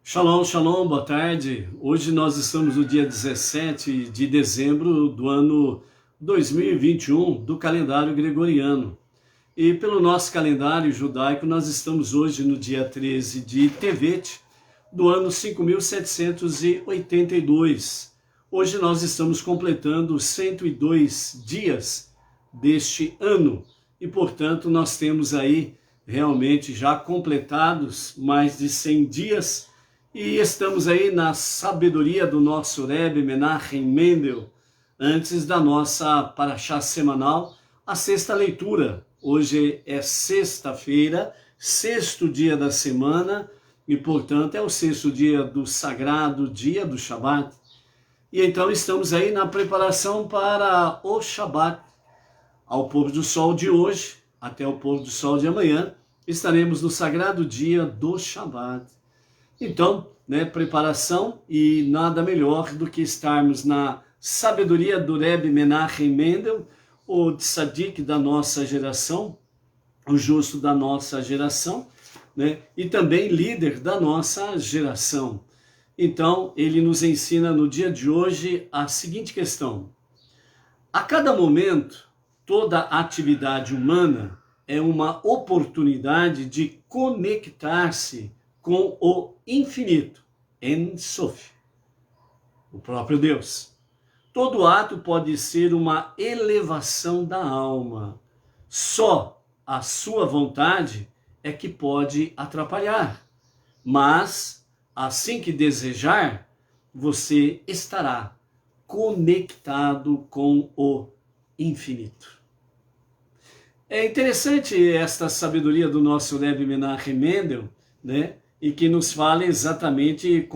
Shalom, shalom, boa tarde. Hoje nós estamos no dia 17 de dezembro do ano 2021 do calendário gregoriano. E pelo nosso calendário judaico nós estamos hoje no dia 13 de Tevet do ano 5782. Hoje nós estamos completando 102 dias deste ano e, portanto, nós temos aí realmente já completados mais de 100 dias. E estamos aí na sabedoria do nosso Rebbe Menachem Mendel, antes da nossa paraxá semanal, a sexta leitura. Hoje é sexta-feira, sexto dia da semana, e portanto é o sexto dia do sagrado dia do Shabat. E então estamos aí na preparação para o Shabat. Ao pôr do sol de hoje, até o pôr do sol de amanhã, estaremos no sagrado dia do Shabat. Então, preparação, e nada melhor do que estarmos na sabedoria do Rebbe Menachem Mendel, o tzadik da nossa geração, o justo da nossa geração, e também líder da nossa geração. Então, ele nos ensina no dia de hoje a seguinte questão: a cada momento, toda atividade humana é uma oportunidade de conectar-se com o infinito, En Sof, o próprio Deus. Todo ato pode ser uma elevação da alma. Só a sua vontade é que pode atrapalhar. Mas, assim que desejar, você estará conectado com o infinito. É interessante esta sabedoria do nosso Rebbe Menachem Mendel, e que nos fala exatamente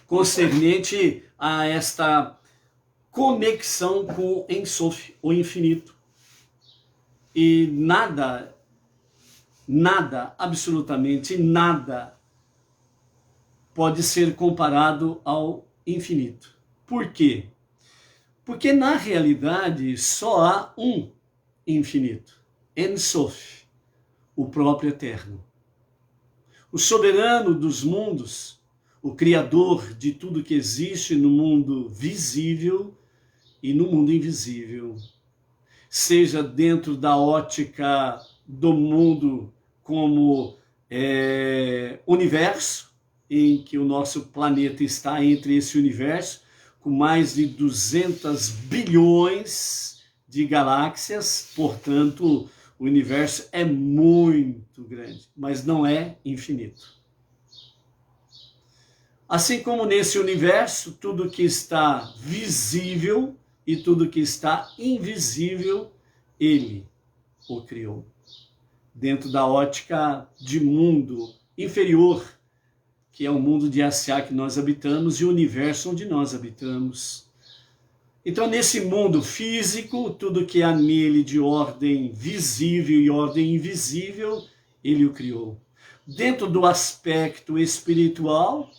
concernente a esta conexão com o En Sof, o infinito. E nada, absolutamente nada, pode ser comparado ao infinito. Por quê? Porque na realidade só há um infinito, En Sof, o próprio eterno. O soberano dos mundos, o criador de tudo que existe no mundo visível e no mundo invisível. Seja dentro da ótica do mundo como universo, em que o nosso planeta está entre esse universo, com mais de 200 bilhões de galáxias, portanto, o universo é muito grande, mas não é infinito. Assim como nesse universo, tudo que está visível e tudo que está invisível, ele o criou. Dentro da ótica de mundo inferior, que é o mundo de Asiá que nós habitamos e o universo onde nós habitamos. Então, nesse mundo físico, tudo que há nele de ordem visível e ordem invisível, ele o criou. Dentro do aspecto espiritual,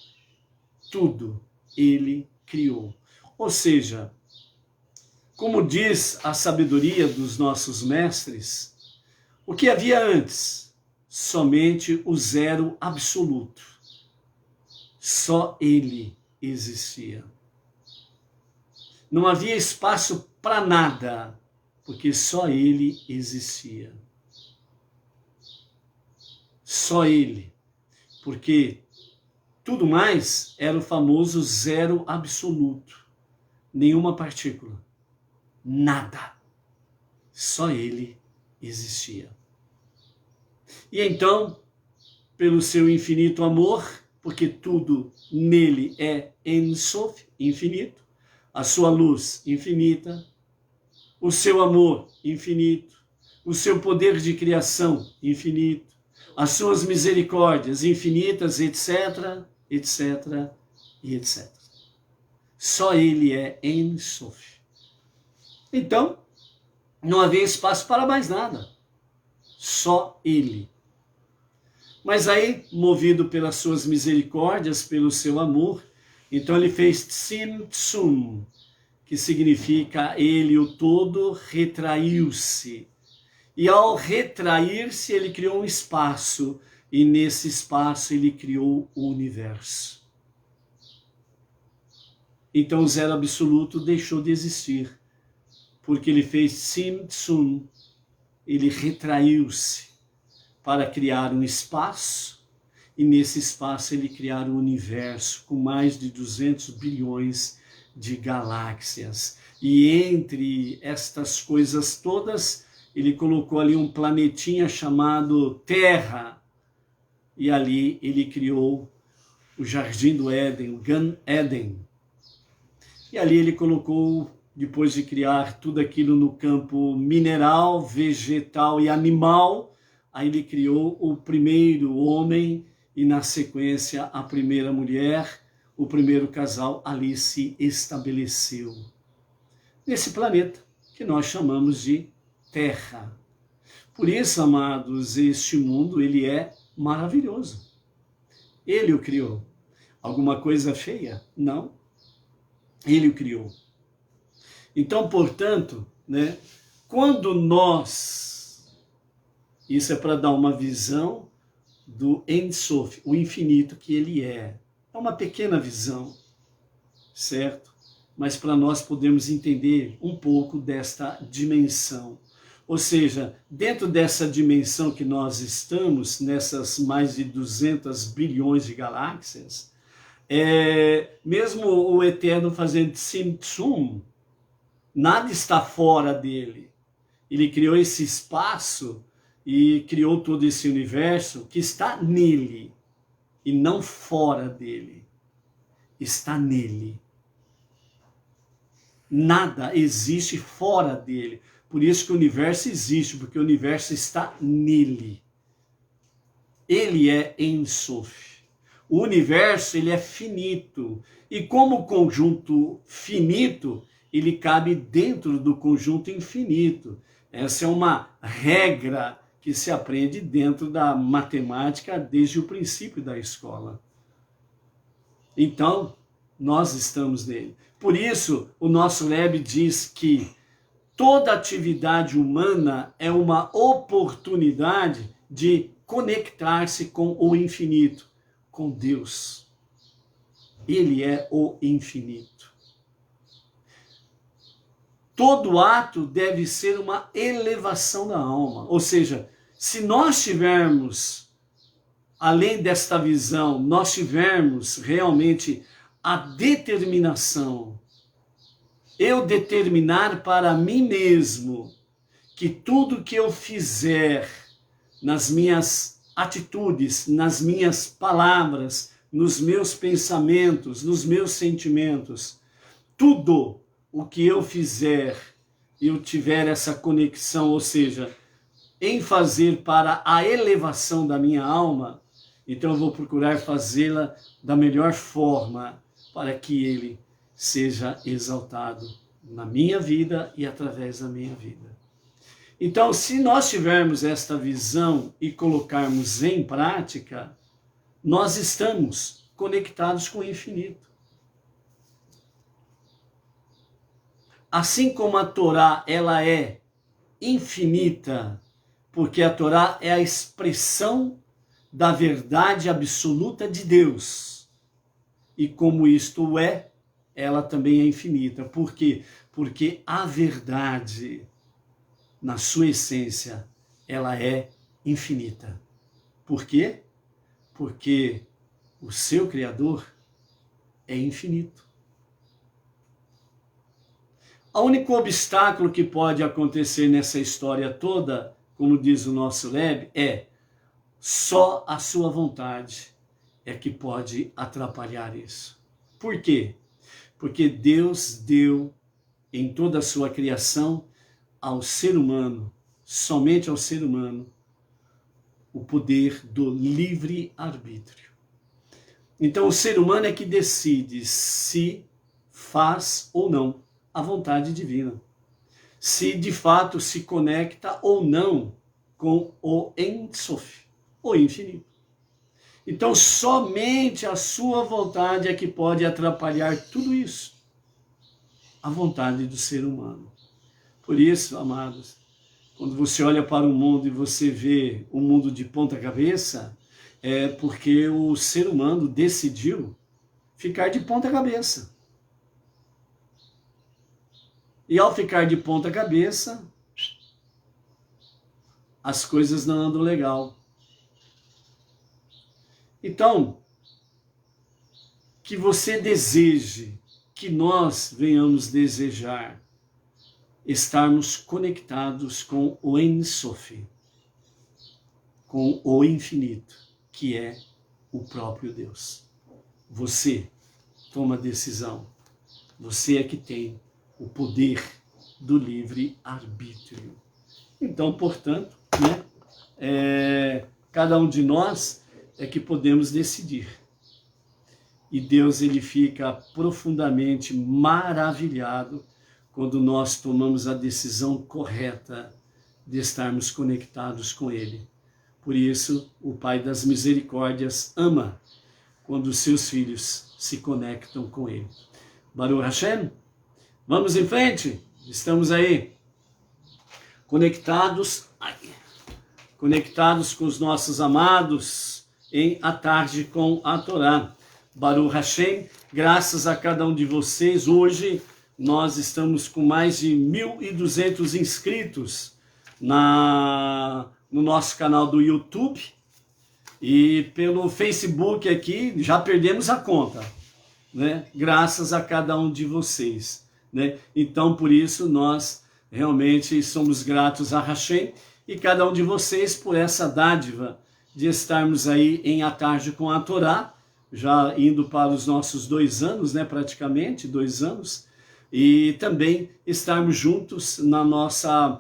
tudo ele criou. Ou seja, como diz a sabedoria dos nossos mestres, o que havia antes? Somente o zero absoluto. Só ele existia. Não havia espaço para nada, porque só ele existia. Só ele. Porque tudo mais era o famoso zero absoluto. Nenhuma partícula. Nada. Só ele existia. E então, pelo seu infinito amor, porque tudo nele é En Sof, infinito, a sua luz infinita, o seu amor infinito, o seu poder de criação infinito, as suas misericórdias infinitas, etc, etc e etc. Só ele é En Sof. Então, não havia espaço para mais nada. Só ele. Mas aí, movido pelas suas misericórdias, pelo seu amor, então ele fez Tzimtzum, que significa ele, o todo, retraiu-se. E ao retrair-se, ele criou um espaço e nesse espaço ele criou o universo. Então o zero absoluto deixou de existir, porque ele fez Tzimtzum, ele retraiu-se para criar um espaço, e nesse espaço ele criar um universo com mais de 200 bilhões de galáxias. E entre estas coisas todas, ele colocou ali um planetinha chamado Terra, e ali ele criou o Jardim do Éden, o Gan Eden. E ali ele colocou, depois de criar tudo aquilo no campo mineral, vegetal e animal, aí ele criou o primeiro homem e na sequência a primeira mulher, o primeiro casal ali se estabeleceu. Nesse planeta que nós chamamos de Terra. Por isso, amados, este mundo ele é maravilhoso. Ele o criou. Alguma coisa feia? Não. Ele o criou. Então, portanto, né, quando nós, isso é para dar uma visão do Ein Sof, o infinito que ele é. É uma pequena visão, certo? Mas para nós podermos entender um pouco desta dimensão. Ou seja, dentro dessa dimensão que nós estamos, nessas mais de 200 bilhões de galáxias, mesmo o Eterno fazendo Tzimtzum, nada está fora dele. Ele criou esse espaço e criou todo esse universo que está nele e não fora dele. Está nele. Nada existe fora dele. Por isso que o universo existe, porque o universo está nele. Ele é Ein Sof. O universo ele é finito. E como conjunto finito, ele cabe dentro do conjunto infinito. Essa é uma regra que se aprende dentro da matemática desde o princípio da escola. Então, nós estamos nele. Por isso, o nosso Rebbe diz que toda atividade humana é uma oportunidade de conectar-se com o infinito, com Deus. Ele é o infinito. Todo ato deve ser uma elevação da alma. Ou seja, se nós tivermos, além desta visão, nós tivermos realmente a determinação, eu determinar para mim mesmo que tudo que eu fizer nas minhas atitudes, nas minhas palavras, nos meus pensamentos, nos meus sentimentos, tudo o que eu fizer, eu tiver essa conexão, ou seja, em fazer para a elevação da minha alma, então eu vou procurar fazê-la da melhor forma para que ele seja exaltado na minha vida e através da minha vida. Então, se nós tivermos esta visão e colocarmos em prática, nós estamos conectados com o infinito. Assim como a Torá, ela é infinita, porque a Torá é a expressão da verdade absoluta de Deus. E como isto é, ela também é infinita. Por quê? Porque a verdade, na sua essência, ela é infinita. Por quê? Porque o seu Criador é infinito. O único obstáculo que pode acontecer nessa história toda, como diz o nosso Rebbe, é só a sua vontade é que pode atrapalhar isso. Por quê? Porque Deus deu em toda a sua criação ao ser humano, somente ao ser humano, o poder do livre-arbítrio. Então o ser humano é que decide se faz ou não a vontade divina. Se de fato se conecta ou não com o Ein Sof, o infinito. Então somente a sua vontade é que pode atrapalhar tudo isso. A vontade do ser humano. Por isso, amados, quando você olha para o mundo e você vê o mundo de ponta cabeça, é porque o ser humano decidiu ficar de ponta cabeça. E ao ficar de ponta cabeça, as coisas não andam legal. Então, que você deseje, que nós venhamos desejar estarmos conectados com o Ein Sof, com o infinito, que é o próprio Deus. Você toma a decisão. Você é que tem o poder do livre-arbítrio. Então, portanto, cada um de nós é que podemos decidir. E Deus, ele fica profundamente maravilhado quando nós tomamos a decisão correta de estarmos conectados com Ele. Por isso, o Pai das Misericórdias ama quando os seus filhos se conectam com Ele. Baruch Hashem, vamos em frente? Estamos aí, conectados com os nossos amados em A Tarde com a Torá. Baruch Hashem, graças a cada um de vocês. Hoje nós estamos com mais de 1.200 inscritos no nosso canal do YouTube, e pelo Facebook aqui já perdemos a conta, né? Graças a cada um de vocês, né? Então, por isso, nós realmente somos gratos a Hashem e cada um de vocês por essa dádiva de estarmos aí em A Tarde com a Torá, já indo para os nossos 2 anos, né? Praticamente 2 anos, e também estarmos juntos na nossa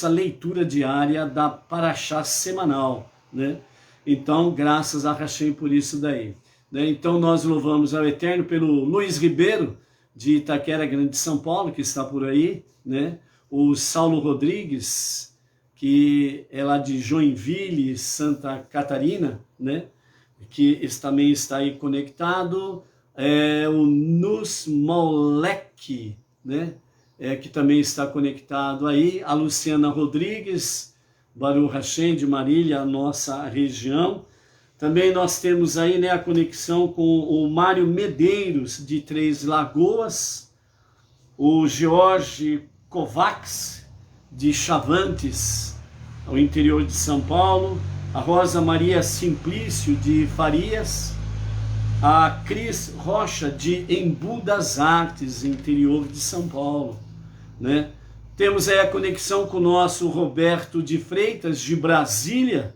leitura diária da Parashá semanal, né? Então, graças a Hashem por isso daí, né? Então, nós louvamos ao Eterno pelo Luiz Ribeiro, de Itaquera Grande, São Paulo, que está por aí, né? O Saulo Rodrigues, que é lá de Joinville, Santa Catarina, né? Que também está aí conectado. O Nus Molek, né? Que também está conectado aí. A Luciana Rodrigues, Baruch Hashem, de Marília, nossa região. Também nós temos aí, né, a conexão com o Mário Medeiros, de Três Lagoas, o Jorge Kovacs, de Chavantes, ao interior de São Paulo, a Rosa Maria Simplício, de Farias, a Cris Rocha, de Embu das Artes, interior de São Paulo, né? Temos aí a conexão com o nosso Roberto de Freitas, de Brasília.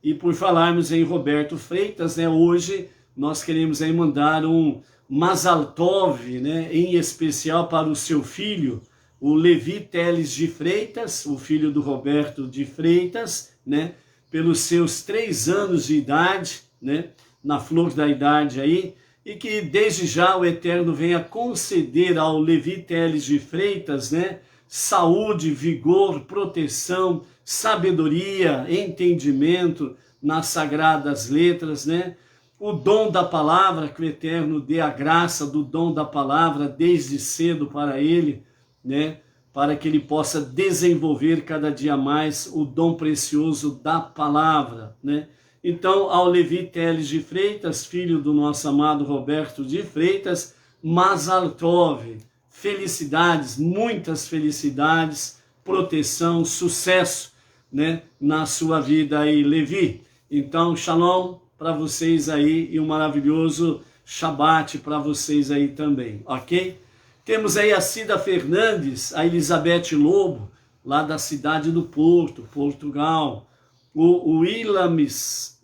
E por falarmos em Roberto Freitas, né, hoje nós queremos aí mandar um Mazal Tov, né, em especial para o seu filho, o Levi Teles de Freitas, o filho do Roberto de Freitas, né, pelos seus 3 anos de idade, né, na flor da idade aí, e que desde já o Eterno venha conceder ao Levi Teles de Freitas, né, saúde, vigor, proteção, sabedoria, entendimento nas sagradas letras, né? O dom da palavra, que o Eterno dê a graça do dom da palavra desde cedo para ele, né? Para que ele possa desenvolver cada dia mais o dom precioso da palavra, né? Então, ao Levi Teles de Freitas, filho do nosso amado Roberto de Freitas, Mazal Tov, felicidades, muitas felicidades, proteção, sucesso, né, na sua vida aí, Levi. Então, shalom para vocês aí e um maravilhoso Shabbat para vocês aí também, ok? Temos aí a Cida Fernandes, a Elizabeth Lobo, lá da cidade do Porto, Portugal. O Williams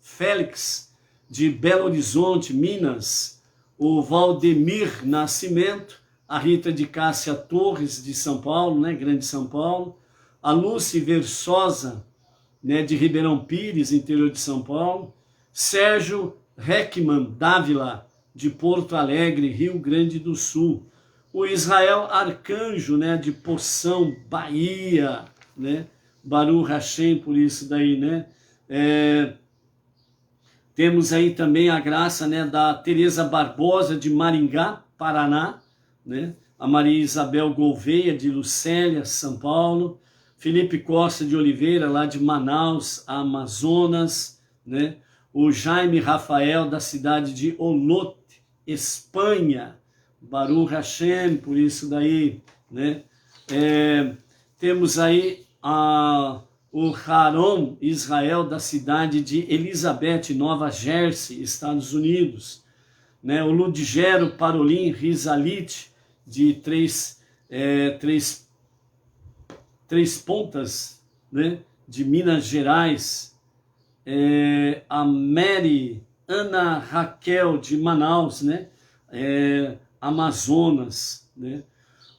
Félix, de Belo Horizonte, Minas. O Valdemir Nascimento, a Rita de Cássia Torres, de São Paulo, né, Grande São Paulo, a Lúcia Versosa, né, de Ribeirão Pires, interior de São Paulo, Sérgio Heckman Dávila, de Porto Alegre, Rio Grande do Sul, o Israel Arcanjo, né, de Poção, Bahia, né, Baruch Hashem, por isso daí, né, temos aí também a graça, né, da Tereza Barbosa, de Maringá, Paraná, né? A Maria Isabel Gouveia, de Lucélia, São Paulo. Felipe Costa de Oliveira, lá de Manaus, Amazonas, né? O Jaime Rafael, da cidade de Olot, Espanha, Baruch Hashem, por isso daí, né? Temos aí o Haron Israel, da cidade de Elizabeth, Nova Jersey, Estados Unidos, né? O Ludgero Parolin Rizalit, de Três Pontas, né? De Minas Gerais, a Mary Ana Raquel, de Manaus, né? Amazonas, né?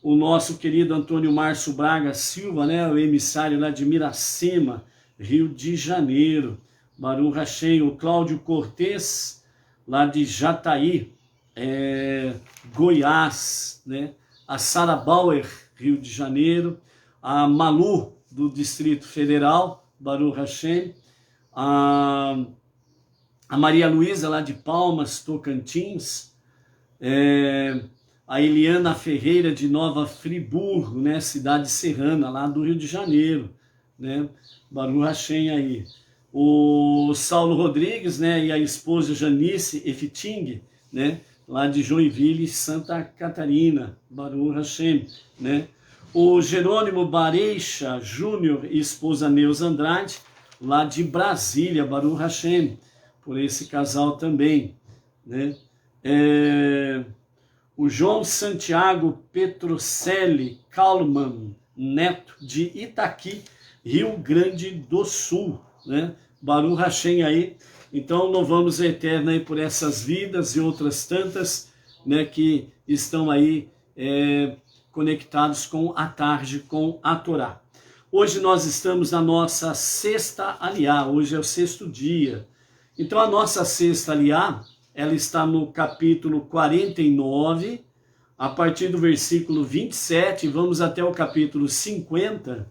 O nosso querido Antônio Márcio Braga Silva, né? O emissário lá de Miracema, Rio de Janeiro, Baruch Hashem. O Cláudio Cortez, lá de Jataí, Goiás, né? A Sara Bauer, Rio de Janeiro, a Malu, do Distrito Federal, Baruch Hashem, a Maria Luísa, lá de Palmas, Tocantins, a Eliana Ferreira, de Nova Friburgo, né, cidade serrana, lá do Rio de Janeiro, né, Baruch Hashem aí. O Saulo Rodrigues, né, e a esposa Janice Efting, né, lá de Joinville, Santa Catarina, Baruch Hashem, né. O Jerônimo Bareixa Júnior e esposa Neuza Andrade, lá de Brasília, Baruch Hashem, por esse casal também, né. O João Santiago Petrocelli Kalman Neto, de Itaqui, Rio Grande do Sul, né? Baruch Hashem aí. Então louvamos a Eterno aí por essas vidas e outras tantas, né, que estão aí conectados com a tarde, com a Torá. Hoje nós estamos na nossa sexta aliá, hoje é o sexto dia. Então a nossa sexta aliá, ela está no capítulo 49, a partir do versículo 27, vamos até o capítulo 50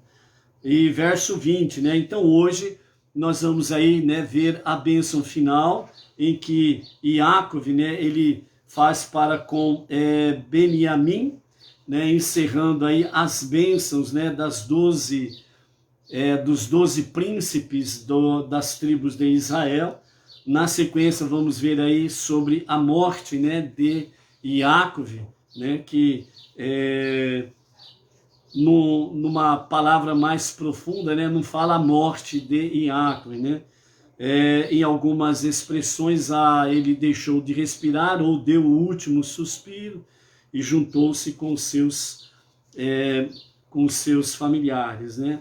e verso 20, né? Então hoje nós vamos aí, né, ver a bênção final, em que Yaakov, né, ele faz para com Beniamim, né, encerrando aí as bênçãos, né, dos 12 príncipes das tribos de Israel. Na sequência vamos ver aí sobre a morte, né, de Yaakov, né, que numa palavra mais profunda, né, não fala a morte de Yaakov, né, em algumas expressões ele deixou de respirar ou deu o último suspiro e juntou-se com seus familiares, né.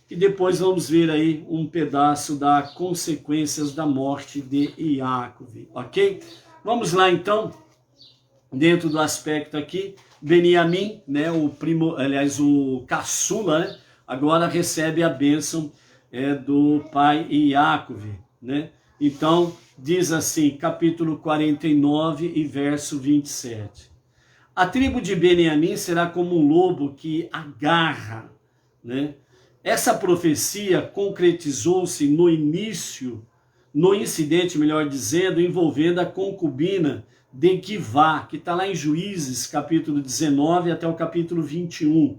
E depois vamos ver aí um pedaço das consequências da morte de Yaakov, ok? Vamos lá então, dentro do aspecto aqui, Beniamim, né, o caçula, né, agora recebe a bênção do pai Yaakov, né? Então, diz assim, capítulo 49 e verso 27. A tribo de Beniamim será como um lobo que agarra, né? Essa profecia concretizou-se no incidente, melhor dizendo, envolvendo a concubina de Givá, que está lá em Juízes, capítulo 19 até o capítulo 21.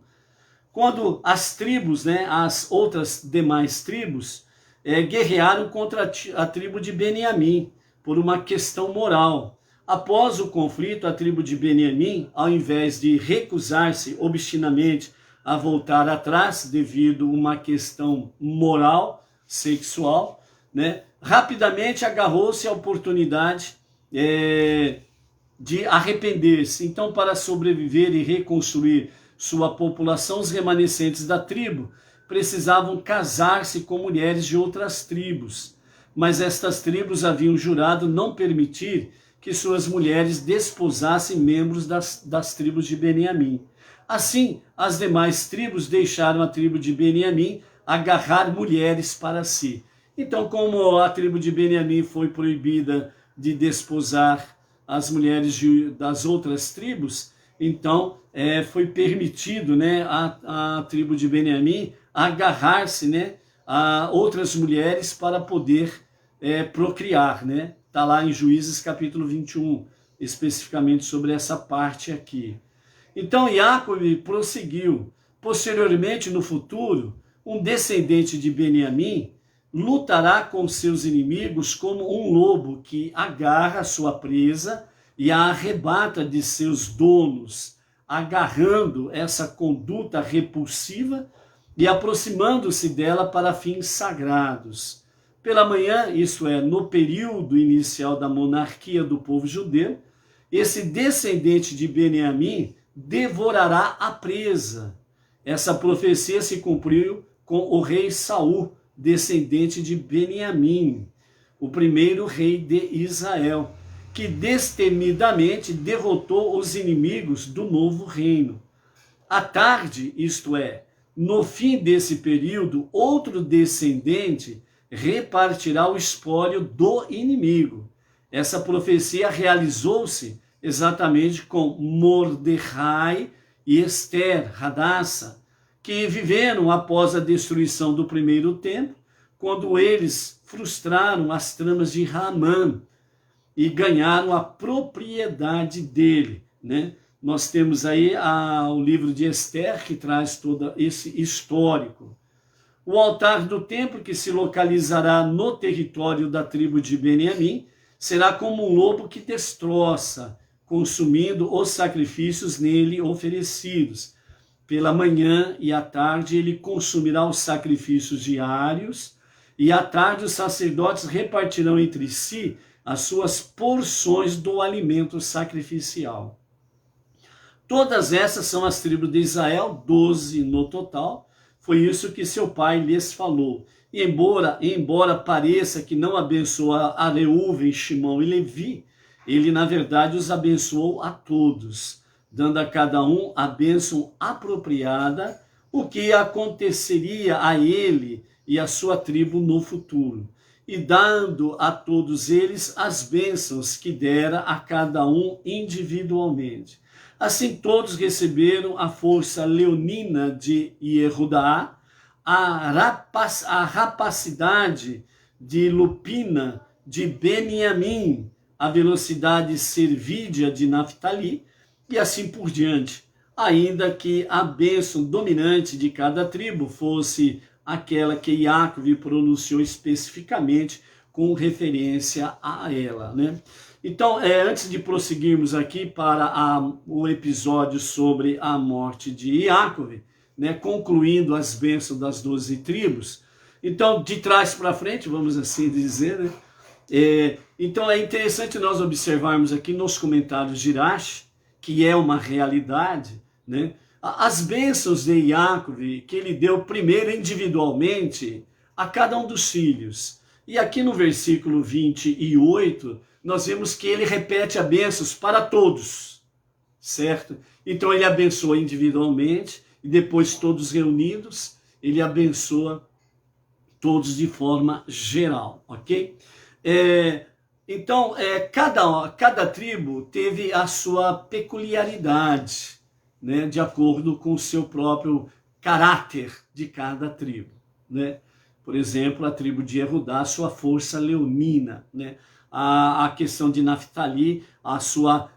Quando as tribos, né, as outras demais tribos, guerrearam contra a tribo de Beniamim, por uma questão moral. Após o conflito, a tribo de Beniamim, ao invés de recusar-se obstinamente a voltar atrás devido a uma questão moral, sexual, né, rapidamente agarrou-se à oportunidade de arrepender-se. Então, para sobreviver e reconstruir sua população, os remanescentes da tribo precisavam casar-se com mulheres de outras tribos, mas estas tribos haviam jurado não permitir que suas mulheres desposassem membros das tribos de Beniamim. Assim, as demais tribos deixaram a tribo de Beniamim agarrar mulheres para si. Então, como a tribo de Beniamim foi proibida de desposar as mulheres das outras tribos, então foi permitido, né, a tribo de Beniamim agarrar-se, né, a outras mulheres para poder procriar, né? Está lá em Juízes capítulo 21, especificamente sobre essa parte aqui. Então Yaakov prosseguiu. Posteriormente, no futuro, um descendente de Beniamim lutará com seus inimigos como um lobo que agarra sua presa e a arrebata de seus donos, agarrando essa conduta repulsiva e aproximando-se dela para fins sagrados. Pela manhã, isto é, no período inicial da monarquia do povo judeu, esse descendente de Beniamim devorará a presa. Essa profecia se cumpriu com o rei Saul, descendente de Beniamim, o primeiro rei de Israel, que destemidamente derrotou os inimigos do novo reino. À tarde, isto é, no fim desse período, outro descendente repartirá o espólio do inimigo. Essa profecia realizou-se exatamente com Mordecai e Esther, Hadassa, que viveram após a destruição do primeiro templo, quando eles frustraram as tramas de Haman e ganharam a propriedade dele, né? Nós temos aí o livro de Esther, que traz todo esse histórico. O altar do templo, que se localizará no território da tribo de Beniamim, será como um lobo que destroça, consumindo os sacrifícios nele oferecidos. Pela manhã e à tarde ele consumirá os sacrifícios diários, e à tarde os sacerdotes repartirão entre si as suas porções do alimento sacrificial. Todas essas são as tribos de Israel, 12 no total. Foi isso que seu pai lhes falou. E embora pareça que não abençoa a Reuven, Shimão e Levi, ele na verdade os abençoou a todos, dando a cada um a bênção apropriada, o que aconteceria a ele e a sua tribo no futuro, e dando a todos eles as bênçãos que dera a cada um individualmente. Assim todos receberam a força leonina de Yehudá, a rapacidade de Lupina de Beniamim, a velocidade cervídea de Naftali, e assim por diante, ainda que a bênção dominante de cada tribo fosse aquela que Yaakov pronunciou especificamente com referência a ela, né? Então, antes de prosseguirmos aqui para o episódio sobre a morte de Yaakov, né, concluindo as bênçãos das 12 tribos, então, de trás para frente, vamos assim dizer, né? Então, é interessante nós observarmos aqui nos comentários de Rashi, que é uma realidade, né? As bênçãos de Yaakov, que ele deu primeiro individualmente a cada um dos filhos. E aqui no versículo 28, nós vemos que ele repete a bênçãos para todos, certo? Então ele abençoa individualmente e depois todos reunidos, ele abençoa todos de forma geral, ok? Então, cada tribo teve a sua peculiaridade, né, de acordo com o seu próprio caráter de cada tribo, né? Por exemplo, a tribo de Yehudá, a sua força leonina, né? A questão de Naftali, a sua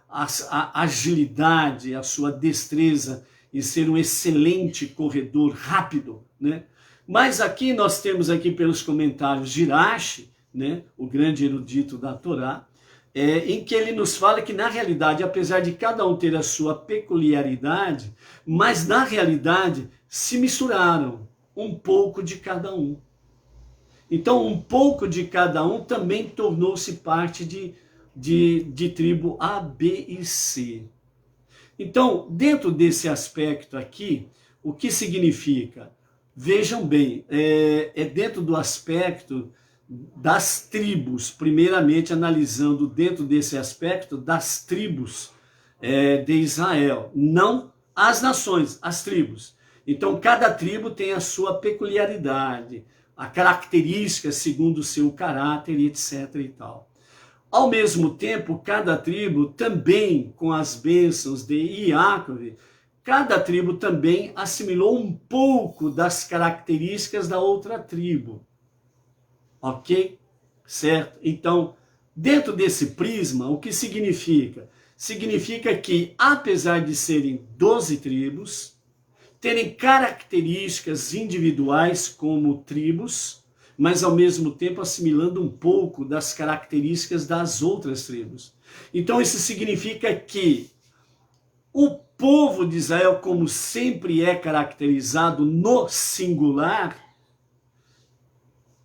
agilidade, a sua destreza em ser um excelente corredor rápido, né? Mas aqui nós temos aqui pelos comentários de Rashi, né, o grande erudito da Torá, em que ele nos fala que na realidade, apesar de cada um ter a sua peculiaridade, mas na realidade se misturaram um pouco de cada um. Então, um pouco de cada um também tornou-se parte de tribo A, B e C. Então, dentro desse aspecto aqui, o que significa? Vejam bem, dentro do aspecto das tribos, primeiramente analisando dentro desse aspecto das tribos de Israel, não as nações, as tribos. Então, cada tribo tem a sua peculiaridade, a característica segundo o seu caráter, etc. e tal. Ao mesmo tempo, cada tribo também, com as bênçãos de Yaakov, cada tribo também assimilou um pouco das características da outra tribo. Ok? Certo? Então, dentro desse prisma, o que significa? Significa que, apesar de serem 12 tribos, terem características individuais como tribos, mas ao mesmo tempo assimilando um pouco das características das outras tribos. Então isso significa que o povo de Israel, como sempre é caracterizado no singular,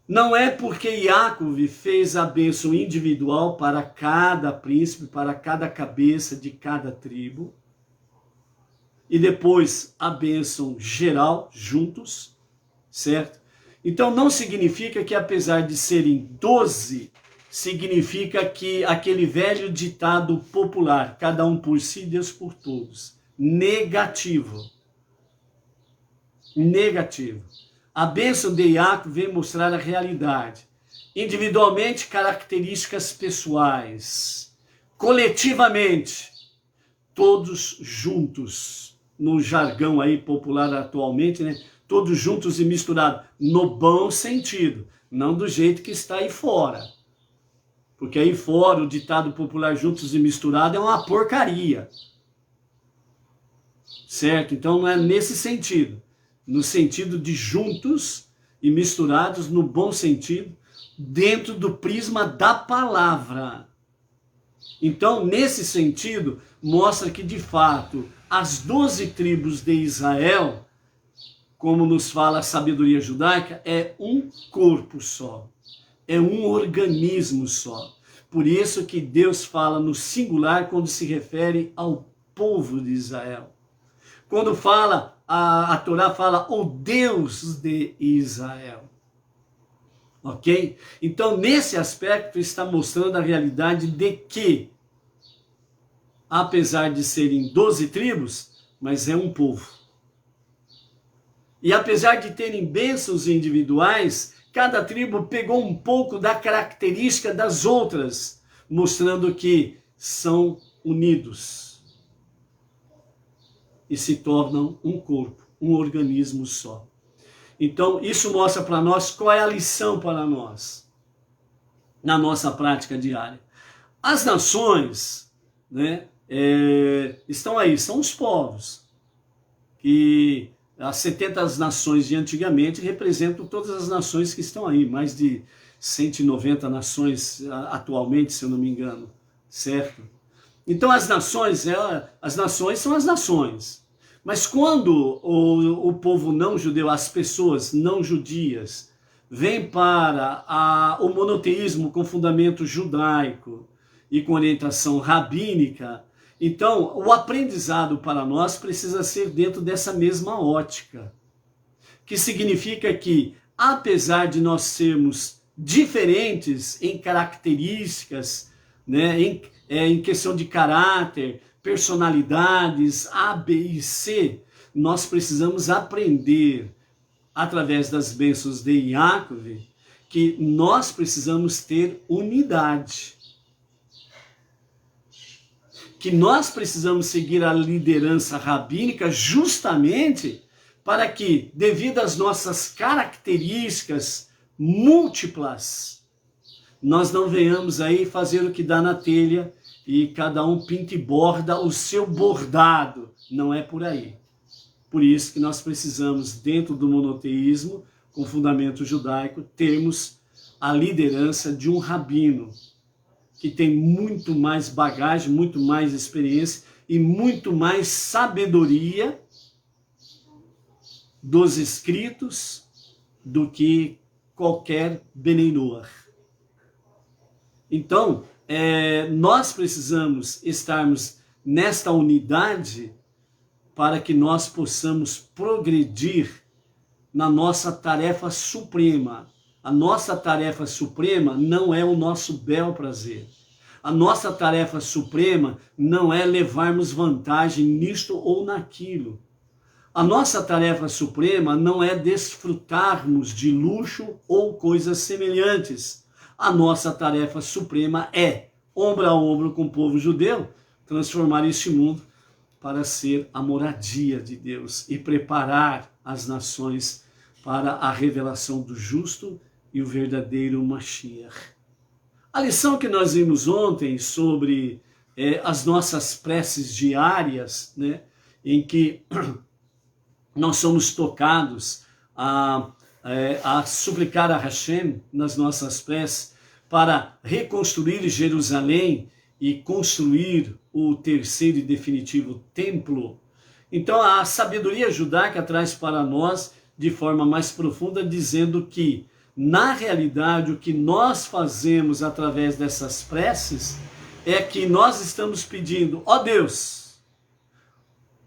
não é porque Jacob fez a bênção individual para cada príncipe, para cada cabeça de cada tribo, e depois a bênção geral juntos, certo? Então não significa que apesar de serem 12, significa que aquele velho ditado popular, cada um por si, Deus por todos. Negativo. Negativo. A bênção de Jacob vem mostrar a realidade. Individualmente, características pessoais. Coletivamente, todos juntos. No jargão aí popular atualmente, né? Todos juntos e misturados, no bom sentido, não do jeito que está aí fora. Porque aí fora o ditado popular juntos e misturados é uma porcaria. Certo? Então não é nesse sentido. No sentido de juntos e misturados, no bom sentido, dentro do prisma da palavra. Então, nesse sentido, mostra que de fato as 12 tribos de Israel, como nos fala a sabedoria judaica, é um corpo só, é um organismo só. Por isso que Deus fala no singular quando se refere ao povo de Israel. Quando fala, a Torá fala o Deus de Israel. Ok? Então, nesse aspecto, está mostrando a realidade de que, apesar de serem 12 tribos, mas é um povo. E apesar de terem bênçãos individuais, cada tribo pegou um pouco da característica das outras, mostrando que são unidos e se tornam um corpo, um organismo só. Então, isso mostra para nós qual é a lição para nós, na nossa prática diária. As nações, né, estão aí, são os povos, que as 70 nações de antigamente representam todas as nações que estão aí, mais de 190 nações atualmente, se eu não me engano, certo? Então as nações são as nações. Mas quando o povo não judeu, as pessoas não judias, vêm para o monoteísmo com fundamento judaico e com orientação rabínica, então o aprendizado para nós precisa ser dentro dessa mesma ótica. Que significa que, apesar de nós sermos diferentes em características, né, em questão de caráter, personalidades A, B e C, nós precisamos aprender, através das bênçãos de Jacob, que nós precisamos ter unidade. Que nós precisamos seguir a liderança rabínica justamente para que, devido às nossas características múltiplas, nós não venhamos aí fazer o que dá na telha e cada um pinta e borda o seu bordado. Não é por aí. Por isso que nós precisamos, dentro do monoteísmo, com fundamento judaico, termos a liderança de um rabino, que tem muito mais bagagem, muito mais experiência e muito mais sabedoria dos escritos do que qualquer Benei Noach. Então, nós precisamos estarmos nesta unidade para que nós possamos progredir na nossa tarefa suprema. A nossa tarefa suprema não é o nosso bel prazer. A nossa tarefa suprema não é levarmos vantagem nisto ou naquilo. A nossa tarefa suprema não é desfrutarmos de luxo ou coisas semelhantes. A nossa tarefa suprema é, ombro a ombro com o povo judeu, transformar este mundo para ser a moradia de Deus e preparar as nações para a revelação do justo e o verdadeiro Mashiach. A lição que nós vimos ontem sobre as nossas preces diárias, né, em que nós somos tocados a suplicar a Hashem nas nossas preces para reconstruir Jerusalém e construir o terceiro e definitivo templo. Então a sabedoria judaica traz para nós de forma mais profunda, dizendo que, na realidade, o que nós fazemos através dessas preces é que nós estamos pedindo: ó Deus,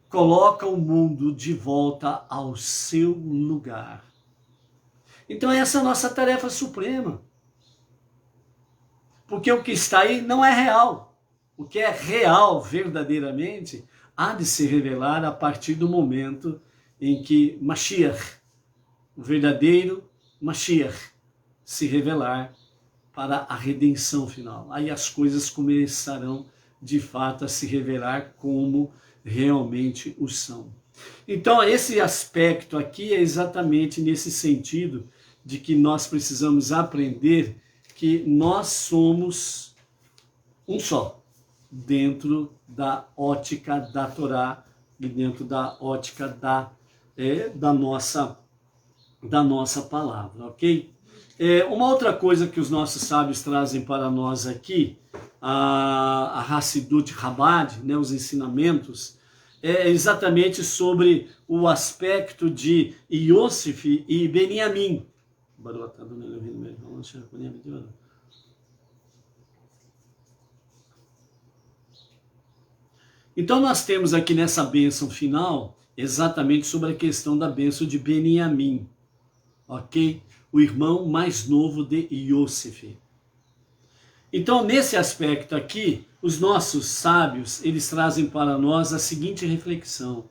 coloca o mundo de volta ao seu lugar. Então essa é a nossa tarefa suprema. Porque o que está aí não é real. O que é real, verdadeiramente, há de se revelar a partir do momento em que Mashiach, o verdadeiro Mashiach, se revelar para a redenção final. Aí as coisas começarão de fato a se revelar como realmente o são. Então esse aspecto aqui é exatamente nesse sentido de que nós precisamos aprender que nós somos um só, dentro da ótica da Torá e dentro da ótica da nossa palavra, ok? Uma outra coisa que os nossos sábios trazem para nós aqui, a Hassidut Chabad, né, os ensinamentos, é exatamente sobre o aspecto de Yosef e Benjamim. Então nós temos aqui nessa bênção final exatamente sobre a questão da bênção de Benjamim, ok? O irmão mais novo de Yosef. Então nesse aspecto aqui, os nossos sábios, eles trazem para nós a seguinte reflexão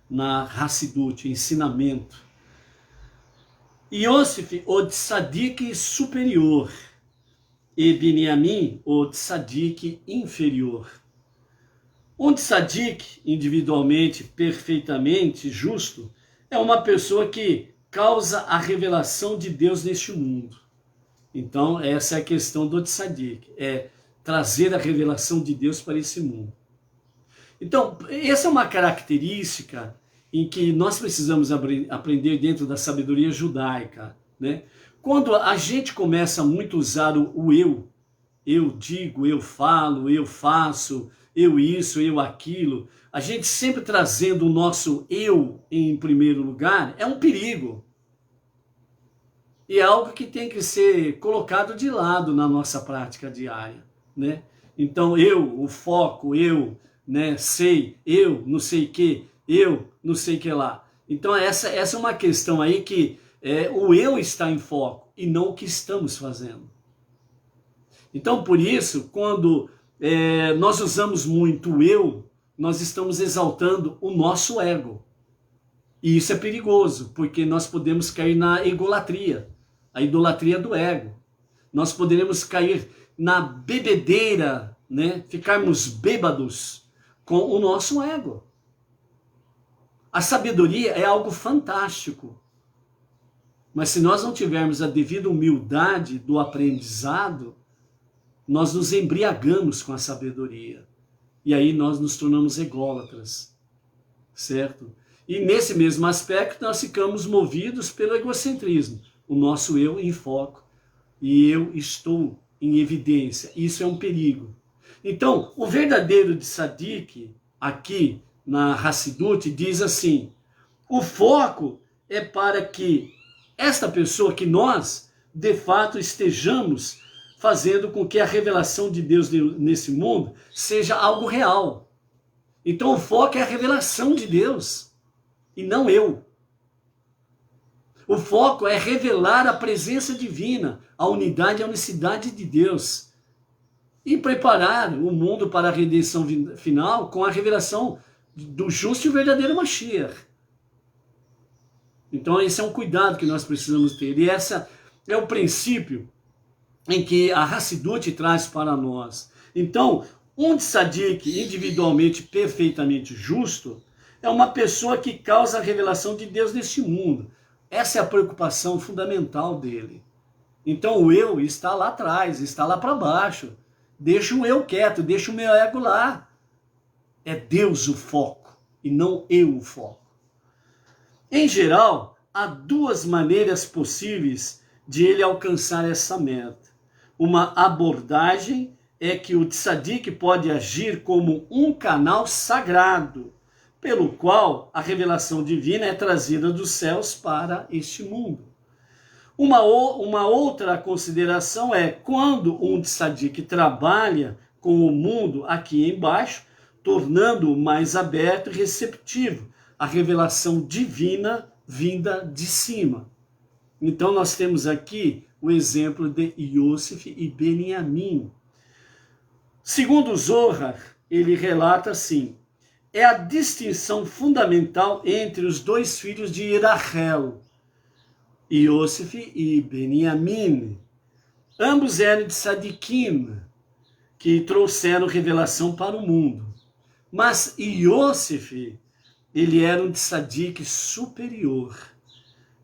na Hassidut, ensinamento. Yosef, o tzadik superior, e Benjamim, o tzadik inferior. Um tzadik, individualmente, perfeitamente justo, é uma pessoa que causa a revelação de Deus neste mundo. Então, essa é a questão do tzadik, é trazer a revelação de Deus para esse mundo. Então, essa é uma característica em que nós precisamos aprender dentro da sabedoria judaica, né? Quando a gente começa muito a usar o eu digo, eu falo, eu faço, eu isso, eu aquilo, a gente sempre trazendo o nosso eu em primeiro lugar, é um perigo. E é algo que tem que ser colocado de lado na nossa prática diária, né? Então o foco, né, sei, eu, não sei o que, eu, não sei o que lá. Então essa é uma questão aí que o eu está em foco e não o que estamos fazendo. Então por isso, quando nós usamos muito o eu, nós estamos exaltando o nosso ego. E isso é perigoso, porque nós podemos cair na egolatria, a idolatria do ego. Nós poderemos cair na bebedeira, né? Ficarmos bêbados com o nosso ego. A sabedoria é algo fantástico. Mas se nós não tivermos a devida humildade do aprendizado, nós nos embriagamos com a sabedoria. E aí nós nos tornamos ególatras. Certo? E nesse mesmo aspecto nós ficamos movidos pelo egocentrismo. O nosso eu em foco. E eu estou em evidência. Isso é um perigo. Então, o verdadeiro tzadik, aqui na Hassidut, diz assim: o foco é para que esta pessoa, que nós, de fato, estejamos fazendo com que a revelação de Deus nesse mundo seja algo real. Então o foco é a revelação de Deus, e não eu. O foco é revelar a presença divina, a unidade e a unicidade de Deus. E preparar o mundo para a redenção final com a revelação do justo e verdadeiro Mashiach. Então esse é um cuidado que nós precisamos ter. E esse é o princípio em que a Hassidut traz para nós. Então, um tzadik individualmente perfeitamente justo é uma pessoa que causa a revelação de Deus neste mundo. Essa é a preocupação fundamental dele. Então o eu está lá atrás, está lá para baixo. Deixa o eu quieto, deixa o meu ego lá. É Deus o foco e não eu o foco. Em geral, há duas maneiras possíveis de ele alcançar essa meta. Uma abordagem é que o tzadik pode agir como um canal sagrado, pelo qual a revelação divina é trazida dos céus para este mundo. Uma outra consideração é quando um tzadik trabalha com o mundo aqui embaixo, tornando-o mais aberto e receptivo à revelação divina vinda de cima. Então nós temos aqui o exemplo de Yosef e Benjamim. Segundo Zohar, ele relata assim: é a distinção fundamental entre os dois filhos de Rachel, Yosef e Benjamim. Ambos eram de Tzadikim, que trouxeram revelação para o mundo. Mas Yosef, ele era um tzadik superior,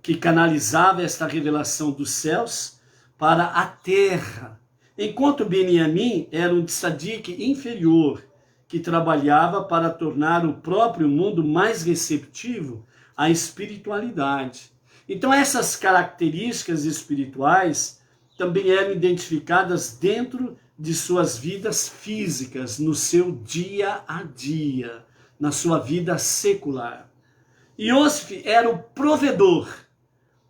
que canalizava esta revelação dos céus para a terra, enquanto Benjamim era um tzadik inferior, que trabalhava para tornar o próprio mundo mais receptivo à espiritualidade. Então essas características espirituais também eram identificadas dentro de suas vidas físicas, no seu dia a dia, na sua vida secular. Yosef era o provedor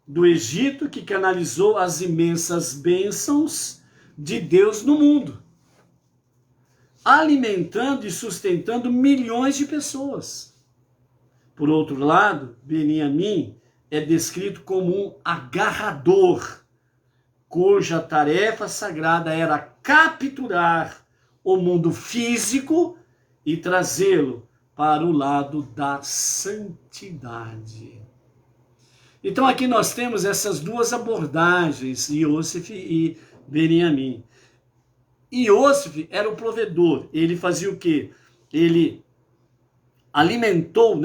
do Egito que canalizou as imensas bênçãos de Deus no mundo, alimentando e sustentando milhões de pessoas. Por outro lado, Benjamim é descrito como um agarrador, cuja tarefa sagrada era capturar o mundo físico e trazê-lo para o lado da santidade. Então aqui nós temos essas duas abordagens, Yosef e Benjamim. Yosef era o provedor, ele fazia o quê? Ele alimentou,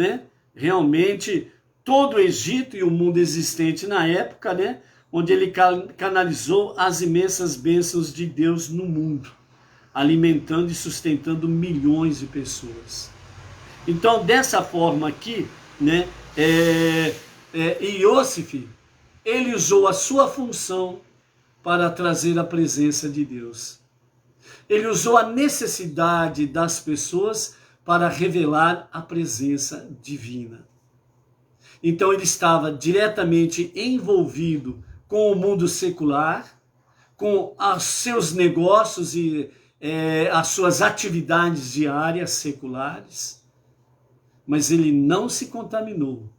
realmente todo o Egito e o mundo existente na época, onde ele canalizou as imensas bênçãos de Deus no mundo, alimentando e sustentando milhões de pessoas. Então, dessa forma aqui, Yosef, ele usou a sua função para trazer a presença de Deus. Ele usou a necessidade das pessoas para revelar a presença divina. Então ele estava diretamente envolvido com o mundo secular, com os seus negócios e as suas atividades diárias seculares, mas ele não se contaminou.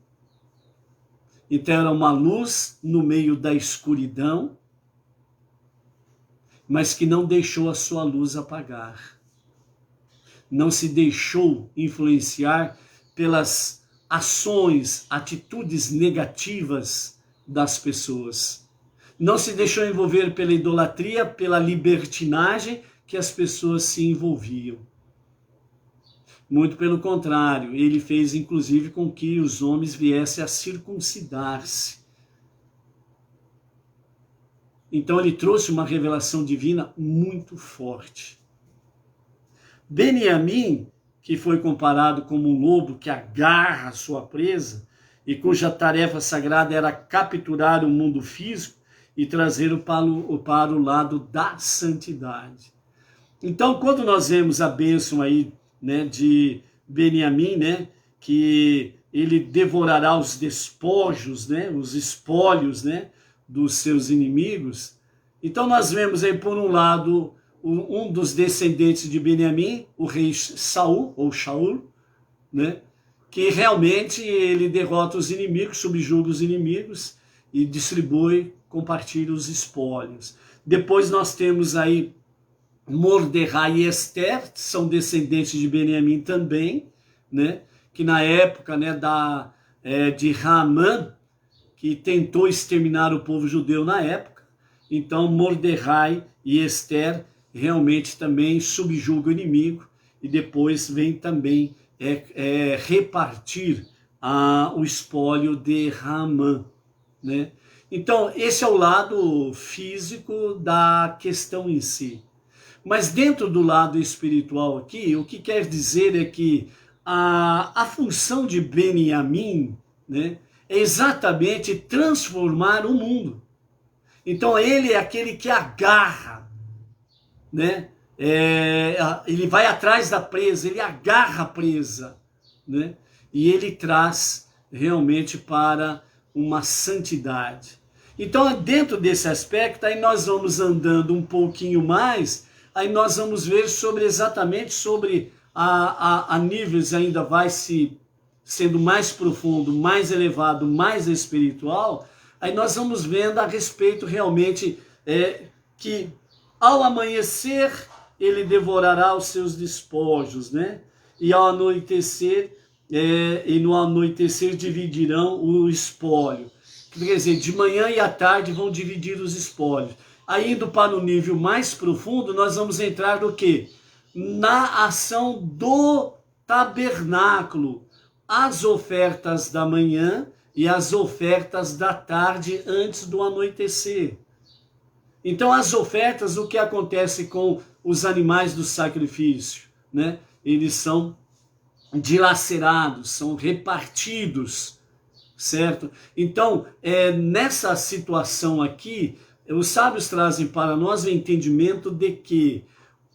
Então era uma luz no meio da escuridão, mas que não deixou a sua luz apagar. Não se deixou influenciar pelas ações, atitudes negativas das pessoas. Não se deixou envolver pela idolatria, pela libertinagem que as pessoas se envolviam. Muito pelo contrário, ele fez inclusive com que os homens viessem a circuncidar-se. Então ele trouxe uma revelação divina muito forte. Benjamim, que foi comparado como um lobo que agarra a sua presa e cuja tarefa sagrada era capturar o mundo físico e trazê-lo para o lado da santidade. Então, quando nós vemos a bênção aí, de Benjamim, que ele devorará os despojos, os espólios, dos seus inimigos. Então nós vemos aí, por um lado, um dos descendentes de Benjamim, o rei Saul, ou Shaul, que realmente ele derrota os inimigos, subjuga os inimigos e distribui, compartilha os espólios. Depois nós temos aí Mordecai e Esther, que são descendentes de Benjamim também, que na época de Haman, que tentou exterminar o povo judeu na época, então Mordecai e Esther realmente também subjugam o inimigo e depois vem também repartir o espólio de Haman. Então esse é o lado físico da questão em si. Mas dentro do lado espiritual aqui, o que quer dizer é que a função de Benjamim, é exatamente transformar o mundo. Então ele é aquele que agarra, né? Ele vai atrás da presa, ele agarra a presa, né? E ele traz realmente para uma santidade. Então, dentro desse aspecto, aí nós vamos andando um pouquinho mais, aí nós vamos ver exatamente sobre a níveis, ainda vai se sendo mais profundo, mais elevado, mais espiritual, aí nós vamos vendo a respeito realmente que ao amanhecer ele devorará os seus despojos, né? E ao anoitecer, e no anoitecer dividirão o espólio. Quer dizer, de manhã e à tarde vão dividir os espólios. Aí indo para o nível mais profundo, nós vamos entrar no quê? Na ação do tabernáculo. As ofertas da manhã e as ofertas da tarde antes do anoitecer. Então as ofertas, o que acontece com os animais do sacrifício, né? Eles são dilacerados, são repartidos, certo? Então, nessa situação aqui, os sábios trazem para nós o entendimento de que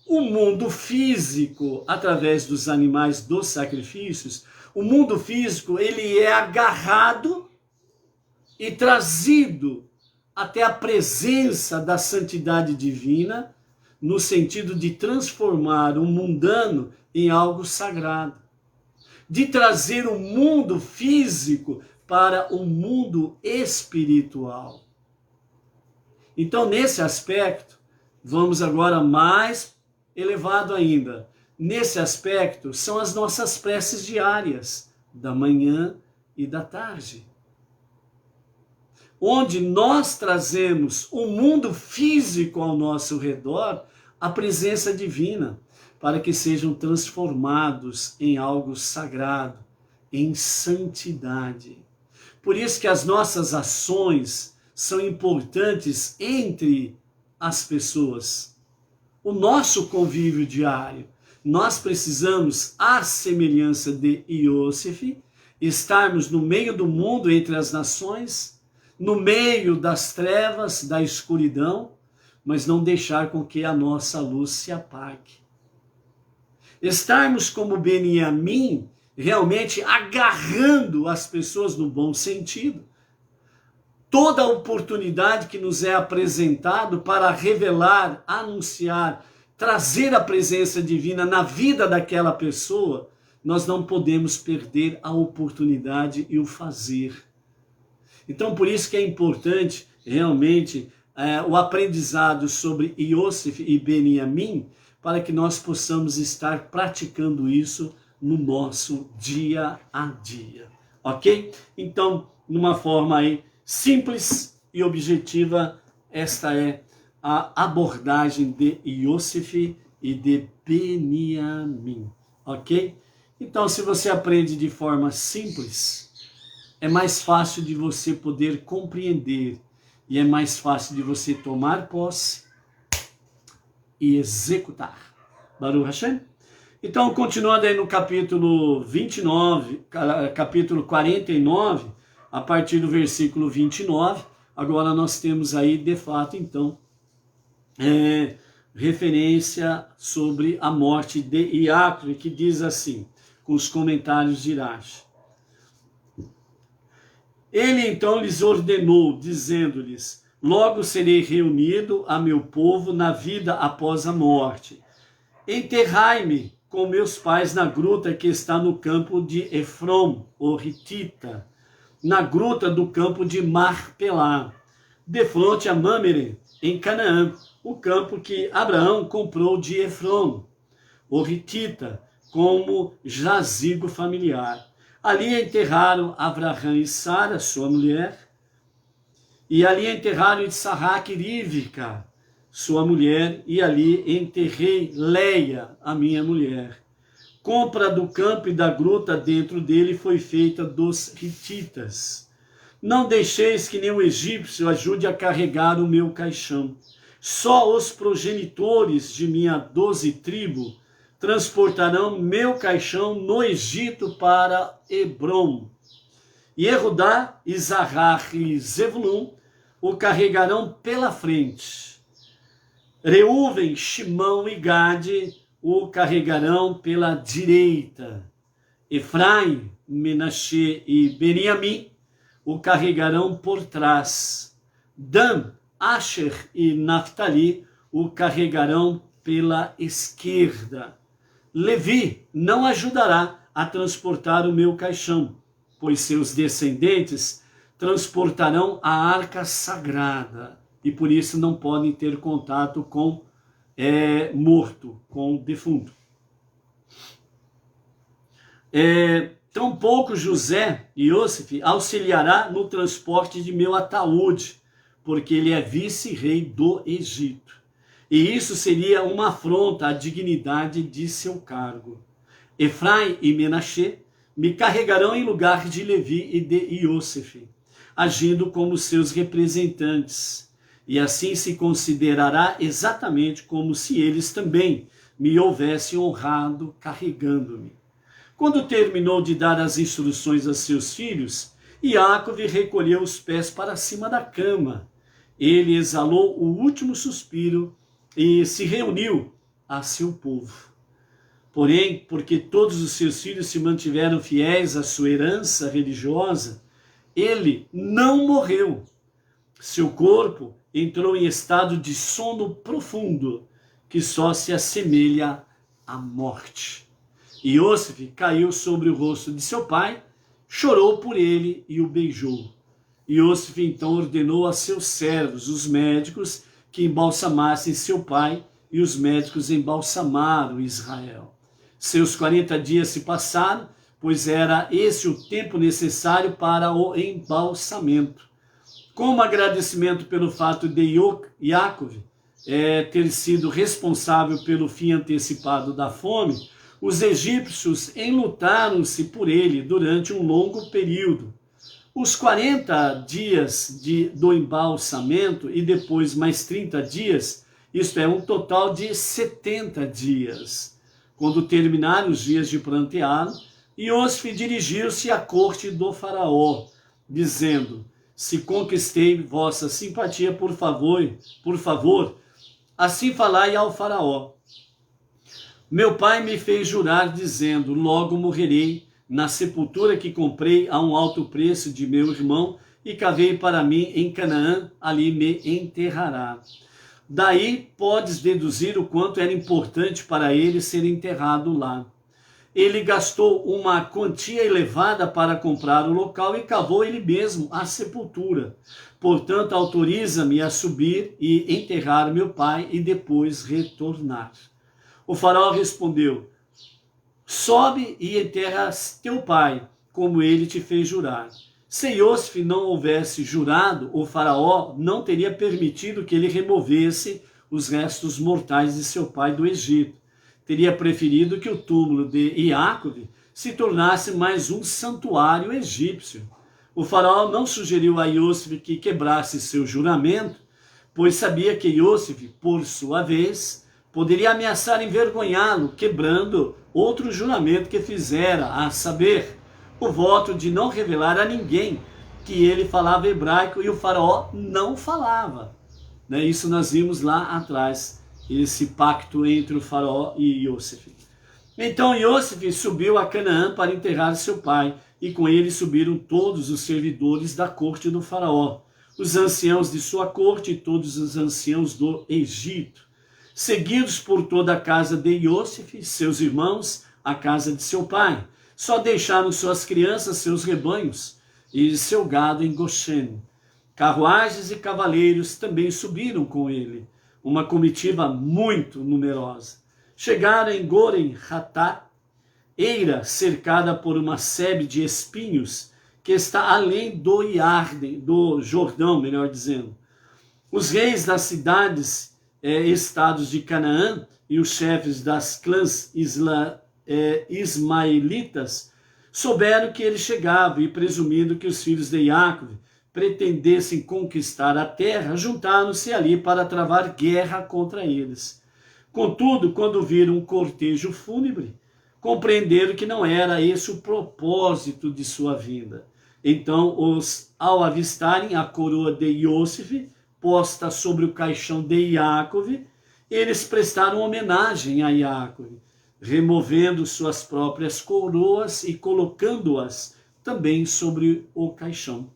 o mundo físico, através dos animais dos sacrifícios, o mundo físico, ele é agarrado e trazido até a presença da santidade divina, no sentido de transformar o mundano em algo sagrado, de trazer o mundo físico para o mundo espiritual. Então, nesse aspecto, vamos agora mais elevado ainda. Nesse aspecto, são as nossas preces diárias, da manhã e da tarde, onde nós trazemos o mundo físico ao nosso redor, a presença divina, para que sejam transformados em algo sagrado, em santidade. Por isso que as nossas ações são importantes entre as pessoas. O nosso convívio diário, nós precisamos, à semelhança de Iosif, estarmos no meio do mundo entre as nações, no meio das trevas, da escuridão, mas não deixar com que a nossa luz se apague. Estarmos como Beniamim, realmente agarrando as pessoas no bom sentido. Toda a oportunidade que nos é apresentado para revelar, anunciar, trazer a presença divina na vida daquela pessoa, nós não podemos perder a oportunidade e o fazer. Então, por isso que é importante, realmente, o aprendizado sobre Iosif e Beniamim, para que nós possamos estar praticando isso no nosso dia a dia, ok? Então, numa forma aí simples e objetiva, esta é a abordagem de Iosif e de Beniamim, ok? Então, se você aprende de forma simples, é mais fácil de você poder compreender e é mais fácil de você tomar posse e executar. Baruch Hashem. Então, continuando aí no capítulo 29, capítulo 49, a partir do versículo 29, agora nós temos aí, de fato, então, referência sobre a morte de Iacob, que diz assim, com os comentários de Rashi. Ele então lhes ordenou, dizendo-lhes, logo serei reunido a meu povo na vida após a morte. Enterrai-me com meus pais na gruta que está no campo de Efron, o Hitita, na gruta do campo de Marpelá, de fronte a Mamre, em Canaã, o campo que Abraão comprou de Efron, o Hitita, como jazigo familiar. Ali enterraram Abraham e Sara, sua mulher, e ali enterraram Issahaque e Rivka, sua mulher, e ali enterrei Leia, a minha mulher. Compra do campo e da gruta dentro dele foi feita dos hititas. Não deixeis que nenhum egípcio ajude a carregar o meu caixão. Só os progenitores de minha 12 tribo transportarão meu caixão no Egito para Hebrom. Yehudá, Isahar e Zevulun o carregarão pela frente. Reuven, Shimão e Gade o carregarão pela direita. Efraim, Menashe e Beniamim o carregarão por trás. Dan, Asher e Naftali o carregarão pela esquerda. Levi não ajudará a transportar o meu caixão, pois seus descendentes transportarão a arca sagrada, e por isso não podem ter contato com morto, com defunto. Tampouco José e Iosef auxiliará no transporte de meu ataúde, porque ele é vice-rei do Egito. E isso seria uma afronta à dignidade de seu cargo. Efraim e Menashe me carregarão em lugar de Levi e de Iosef, agindo como seus representantes. E assim se considerará exatamente como se eles também me houvessem honrado carregando-me. Quando terminou de dar as instruções a seus filhos, Iacove recolheu os pés para cima da cama. Ele exalou o último suspiro e se reuniu a seu povo. Porém, porque todos os seus filhos se mantiveram fiéis à sua herança religiosa, ele não morreu. Seu corpo entrou em estado de sono profundo, que só se assemelha à morte. Iosef caiu sobre o rosto de seu pai, chorou por ele e o beijou. Iosef então ordenou a seus servos, os médicos, que embalsamassem seu pai, e os médicos embalsamaram Israel. Seus 40 dias se passaram, pois era esse o tempo necessário para o embalsamento. Como agradecimento pelo fato de Yaakov ter sido responsável pelo fim antecipado da fome, os egípcios enlutaram-se por ele durante um longo período. Os 40 dias do embalsamento e depois mais 30 dias, isto é, um total de 70 dias. Quando terminaram os dias de pranteá-lo, Iosef dirigiu-se à corte do faraó, dizendo: se conquistei vossa simpatia, por favor, assim falai ao faraó. Meu pai me fez jurar, dizendo: logo morrerei na sepultura que comprei a um alto preço de meu irmão e cavei para mim em Canaã, ali me enterrará. Daí podes deduzir o quanto era importante para ele ser enterrado lá. Ele gastou uma quantia elevada para comprar o local e cavou ele mesmo a sepultura. Portanto, autoriza-me a subir e enterrar meu pai e depois retornar. O faraó respondeu: sobe e enterras teu pai, como ele te fez jurar. Se Iosef não houvesse jurado, o faraó não teria permitido que ele removesse os restos mortais de seu pai do Egito. Teria preferido que o túmulo de Iacove se tornasse mais um santuário egípcio. O faraó não sugeriu a Iosef que quebrasse seu juramento, pois sabia que Iosef, por sua vez, poderia ameaçar envergonhá-lo, quebrando outro juramento que fizera, a saber, o voto de não revelar a ninguém que ele falava hebraico e o faraó não falava. Isso nós vimos lá atrás, esse pacto entre o faraó e Iosef. Então Iosef subiu a Canaã para enterrar seu pai, e com ele subiram todos os servidores da corte do faraó, os anciãos de sua corte e todos os anciãos do Egito, seguidos por toda a casa de Iosef, seus irmãos, a casa de seu pai. Só deixaram suas crianças, seus rebanhos e seu gado em Goshen. Carruagens e cavaleiros também subiram com ele, uma comitiva muito numerosa. Chegaram em Goren-Hatá, eira cercada por uma sebe de espinhos, que está além do Iarden, do Jordão, melhor dizendo. Os reis das cidades, estados de Canaã, e os chefes das clãs ismaelitas souberam que ele chegava e, presumindo que os filhos de Iacove pretendessem conquistar a terra, juntaram-se ali para travar guerra contra eles. Contudo, quando viram um cortejo fúnebre, compreenderam que não era esse o propósito de sua vinda. Então, ao avistarem a coroa de Iosif, posta sobre o caixão de Yaakov, eles prestaram homenagem a Yaakov, removendo suas próprias coroas e colocando-as também sobre o caixão.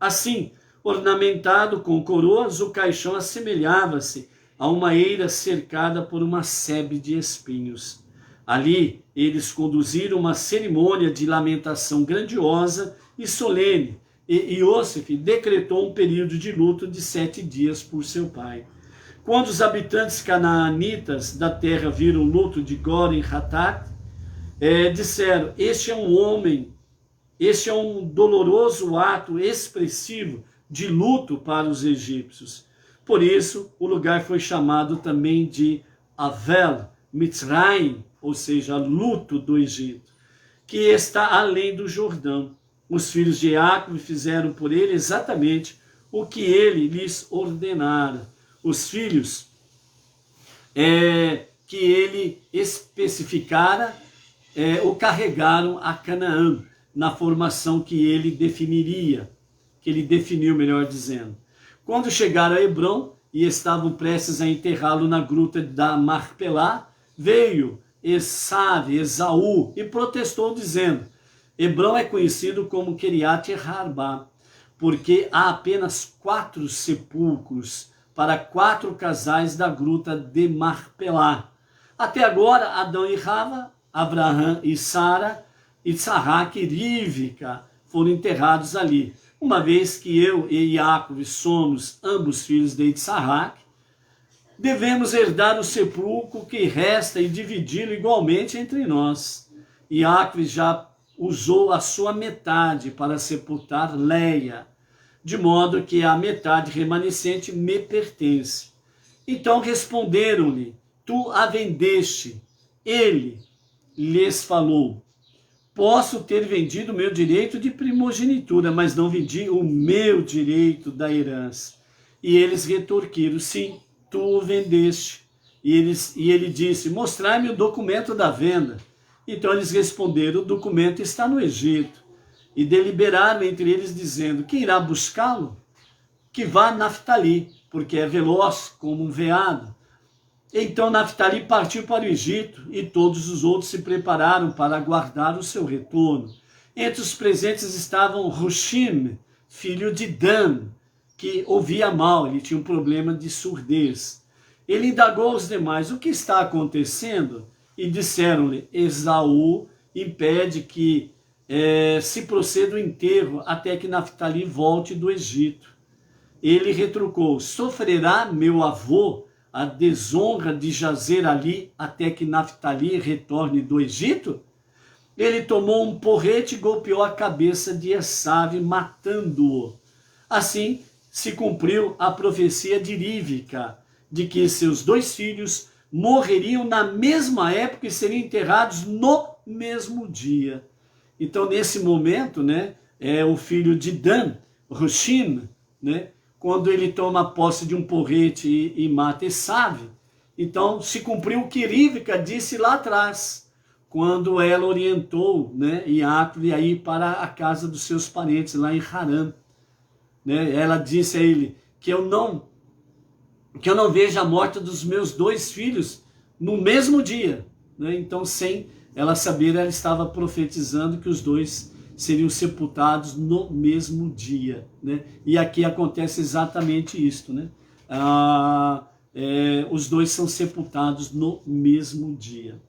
Assim, ornamentado com coroas, o caixão assemelhava-se a uma eira cercada por uma sebe de espinhos. Ali, eles conduziram uma cerimônia de lamentação grandiosa e solene, e Iosif decretou um período de luto de 7 dias por seu pai. Quando os habitantes canaanitas da terra viram o luto de Gor e Hatat, disseram: este é um homem, este é um doloroso ato expressivo de luto para os egípcios. Por isso, o lugar foi chamado também de Avel Mitzrayim, ou seja, luto do Egito, que está além do Jordão. Os filhos de Jacob fizeram por ele exatamente o que ele lhes ordenara. Os filhos que ele especificara o carregaram a Canaã, na formação que ele definiria, que ele definiu, melhor dizendo. Quando chegaram a Hebrom e estavam prestes a enterrá-lo na gruta da Marpelá, veio Esaú e protestou dizendo: Hebrom é conhecido como Kiriat Arba, porque há apenas 4 sepulcros para 4 casais da gruta de Marpelá. Até agora, Adão e Rava, Abraão e Sara, Itsarak e Rivka foram enterrados ali. Uma vez que eu e Yaakov somos ambos filhos de Itsarak, devemos herdar o sepulcro que resta e dividi-lo igualmente entre nós. Yaakov já usou a sua metade para sepultar Leia, de modo que a metade remanescente me pertence. Então responderam-lhe: tu a vendeste. Ele lhes falou: posso ter vendido o meu direito de primogenitura, mas não vendi o meu direito da herança. E eles retorquiram: sim, tu o vendeste. E ele disse: mostrai-me o documento da venda. Então eles responderam: o documento está no Egito. E deliberaram entre eles, dizendo: quem irá buscá-lo? Que vá a Naftali, porque é veloz como um veado. Então Naftali partiu para o Egito, e todos os outros se prepararam para aguardar o seu retorno. Entre os presentes estavam Hushim, filho de Dan, que ouvia mal, ele tinha um problema de surdez. Ele indagou aos demais: o que está acontecendo? E disseram-lhe: Esaú impede que se proceda o enterro até que Naftali volte do Egito. Ele retrucou: sofrerá meu avô a desonra de jazer ali até que Naftali retorne do Egito? Ele tomou um porrete e golpeou a cabeça de Esaú, matando-o. Assim se cumpriu a profecia de Rivka, de que seus 2 filhos morreriam na mesma época e seriam enterrados no mesmo dia. Então, nesse momento, né, o filho de Dan, Hushim, né, quando ele toma posse de um porrete e mata Esaú, então se cumpriu o que Rivka disse lá atrás, quando ela orientou, né, Yaakov a ir para a casa dos seus parentes lá em Harã. Né, ela disse a ele que eu não vejo a morte dos meus 2 filhos no mesmo dia. Né? Então, sem ela saber, ela estava profetizando que os 2 seriam sepultados no mesmo dia. Né? E aqui acontece exatamente isto. Né? Os 2 são sepultados no mesmo dia.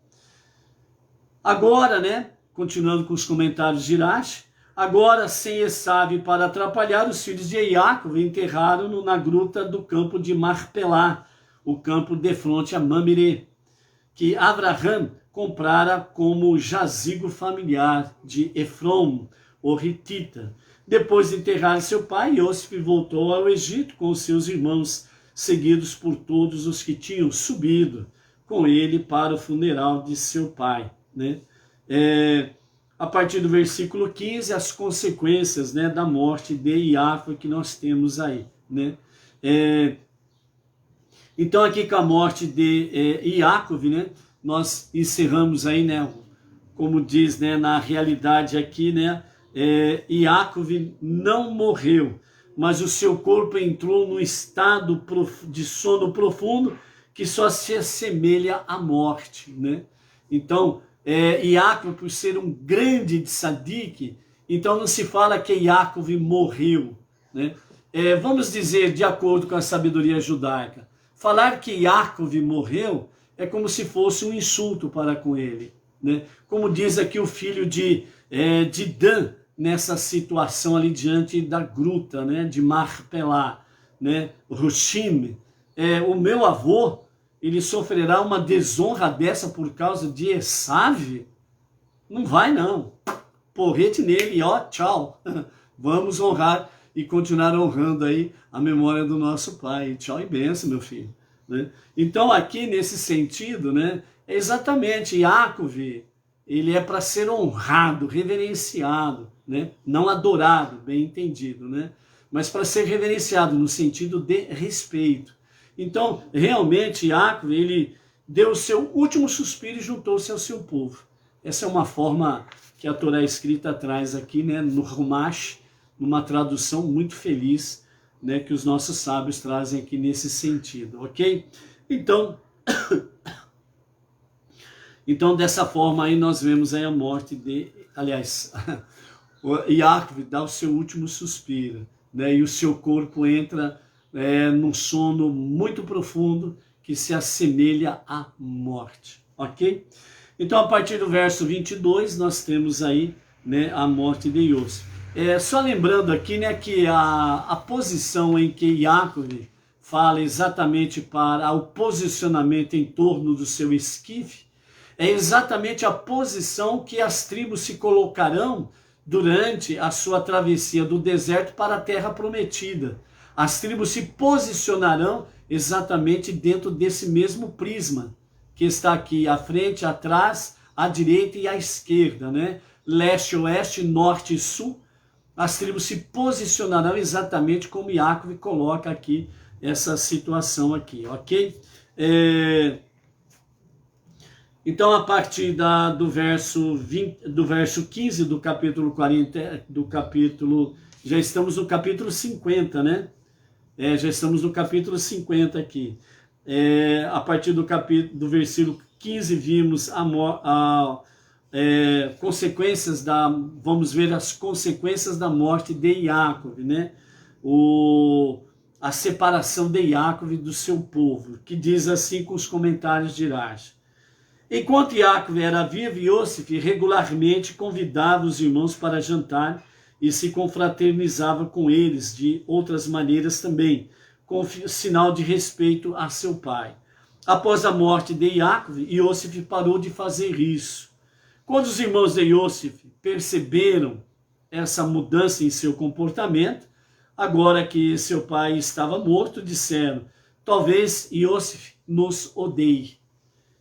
Agora, né, continuando com os comentários de Irache, agora, sem Esaú para atrapalhar, os filhos de Jacob enterraram-no na gruta do campo de Marpelá, o campo de fronte a Mamre, que Abraão comprara como jazigo familiar de Efrom, o Hitita. Depois de enterrar seu pai, Iosif voltou ao Egito com os seus irmãos, seguidos por todos os que tinham subido com ele para o funeral de seu pai. Né? A partir do versículo 15, as consequências, né, da morte de Jacob que nós temos aí. Né? Então aqui com a morte de Jacob, né, nós encerramos aí, né, como diz, né, na realidade aqui, né, Iacov não morreu, mas o seu corpo entrou num estado de sono profundo que só se assemelha à morte, né? Então, Iacov, por ser um grande tzadik, então não se fala que Iacov morreu, né? Vamos dizer, de acordo com a sabedoria judaica, falar que Iacov morreu é como se fosse um insulto para com ele, né? Como diz aqui o filho de Dan, nessa situação ali diante da gruta, né, de Marpelá, né, Roshim, o meu avô, ele sofrerá uma desonra dessa por causa de Esav? Não vai não, porrete nele, ó, tchau, vamos honrar e continuar honrando aí a memória do nosso pai, tchau e benção, meu filho, né? Então aqui nesse sentido, né, é exatamente Iacov, ele é para ser honrado, reverenciado, né? Não adorado, bem entendido, né? Mas para ser reverenciado no sentido de respeito. Então, realmente, Iacov, ele deu o seu último suspiro e juntou-se ao seu povo. Essa é uma forma que a Torá escrita traz aqui, né, no Rumash, numa tradução muito feliz, né, que os nossos sábios trazem aqui nesse sentido, ok? Então, dessa forma aí nós vemos aí a morte Iacov dá o seu último suspiro, né? E o seu corpo entra num sono muito profundo que se assemelha à morte, ok? Então, a partir do verso 22, nós temos aí, né, a morte de Yosef. Só lembrando aqui, né, que a posição em que Iacov fala exatamente para o posicionamento em torno do seu esquife, é exatamente a posição que as tribos se colocarão durante a sua travessia do deserto para a terra prometida. As tribos se posicionarão exatamente dentro desse mesmo prisma, que está aqui à frente, atrás, à direita e à esquerda, né? Leste, oeste, norte e sul. As tribos se posicionarão exatamente como Iacov coloca aqui essa situação aqui, ok? Então, a partir do verso 15 do capítulo 40, já estamos no capítulo 50, né? Já estamos no capítulo 50 aqui. A partir do versículo 15, vimos consequências vamos ver as consequências da morte de Iacov, né? A separação de Iacov do seu povo, que diz assim com os comentários de Rashi. Enquanto Iacov era vivo, Yosef regularmente convidava os irmãos para jantar e se confraternizava com eles de outras maneiras também, com sinal de respeito a seu pai. Após a morte de Iacov, Yosef parou de fazer isso. Quando os irmãos de Yosef perceberam essa mudança em seu comportamento, agora que seu pai estava morto, disseram: talvez Yosef nos odeie.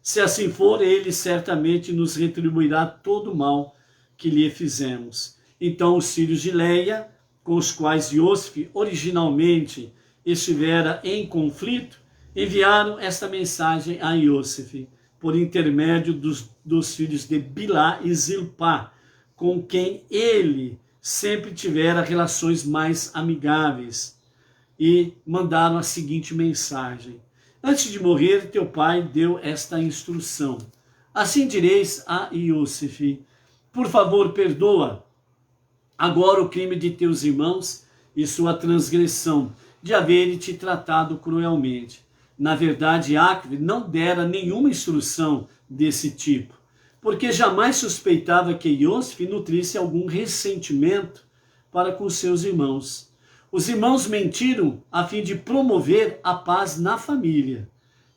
Se assim for, ele certamente nos retribuirá todo o mal que lhe fizemos. Então os filhos de Leia, com os quais Yosef originalmente estivera em conflito, enviaram esta mensagem a Yosef, por intermédio dos filhos de Bilá e Zilpá, com quem ele sempre tivera relações mais amigáveis, e mandaram a seguinte mensagem: antes de morrer, teu pai deu esta instrução. Assim direis a Yosef: por favor, perdoa agora o crime de teus irmãos e sua transgressão, de haverem te tratado cruelmente. Na verdade, Iacov não dera nenhuma instrução desse tipo, porque jamais suspeitava que Yosef nutrisse algum ressentimento para com seus irmãos. Os irmãos mentiram a fim de promover a paz na família.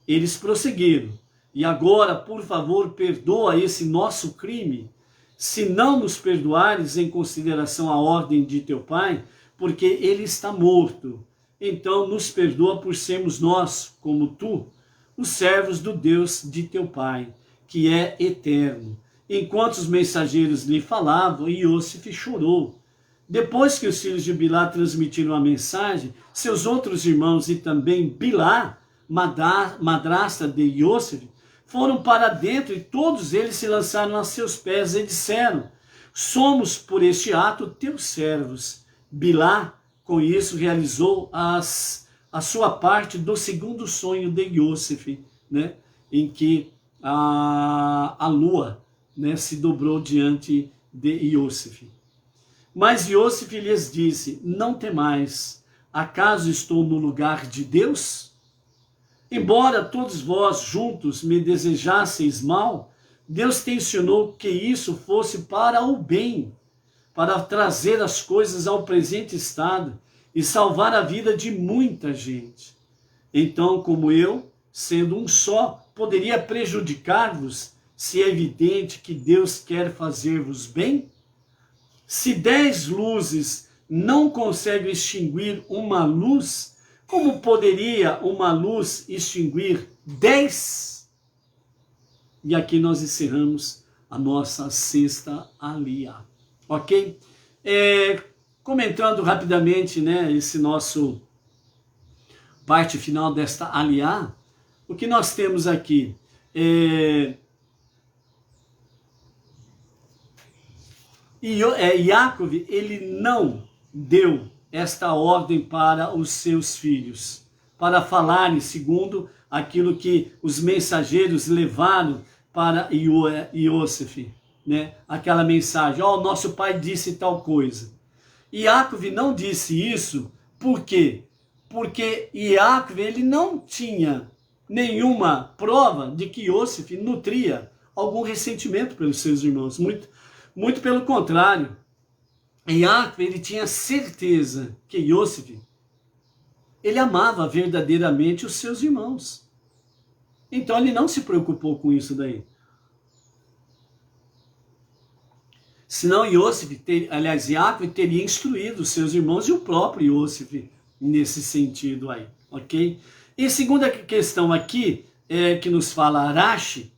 Eles prosseguiram: e agora, por favor, perdoa esse nosso crime. Se não nos perdoares em consideração à ordem de teu pai, porque ele está morto, então nos perdoa por sermos nós, como tu, os servos do Deus de teu pai, que é eterno. Enquanto os mensageiros lhe falavam, Yosef chorou. Depois que os filhos de Bilá transmitiram a mensagem, seus outros irmãos e também Bilá, madrasta de Yosef, foram para dentro e todos eles se lançaram a seus pés e disseram: Somos, por este ato, teus servos. Bilá, com isso, realizou a sua parte do segundo sonho de Iosif, né? Em que a lua, né, se dobrou diante de Iosif. Mas Iosif lhes disse, não temais, acaso estou no lugar de Deus? Embora todos vós juntos me desejasseis mal, Deus tensionou que isso fosse para o bem, para trazer as coisas ao presente estado e salvar a vida de muita gente. Então, como eu, sendo um só, poderia prejudicar-vos, se é evidente que Deus quer fazer-vos bem? Se 10 luzes não conseguem extinguir uma luz, como poderia uma luz extinguir 10? E aqui nós encerramos a nossa sexta aliyá, ok? Comentando rapidamente, né, esse nosso parte final desta aliyá, o que nós temos aqui Yaakov, ele não deu esta ordem para os seus filhos, para falarem segundo aquilo que os mensageiros levaram para Iosif, né? Aquela mensagem, nosso pai disse tal coisa. Yaakov não disse isso, por quê? Porque Yaakov, ele não tinha nenhuma prova de que Iosif nutria algum ressentimento pelos seus irmãos, muito pelo contrário. Yaakov, ele tinha certeza que Iosif, ele amava verdadeiramente os seus irmãos. Então ele não se preocupou com isso daí. Senão Yaakov teria instruído os seus irmãos e o próprio Iosif nesse sentido aí, ok? E segunda questão aqui, que nos fala Rashi,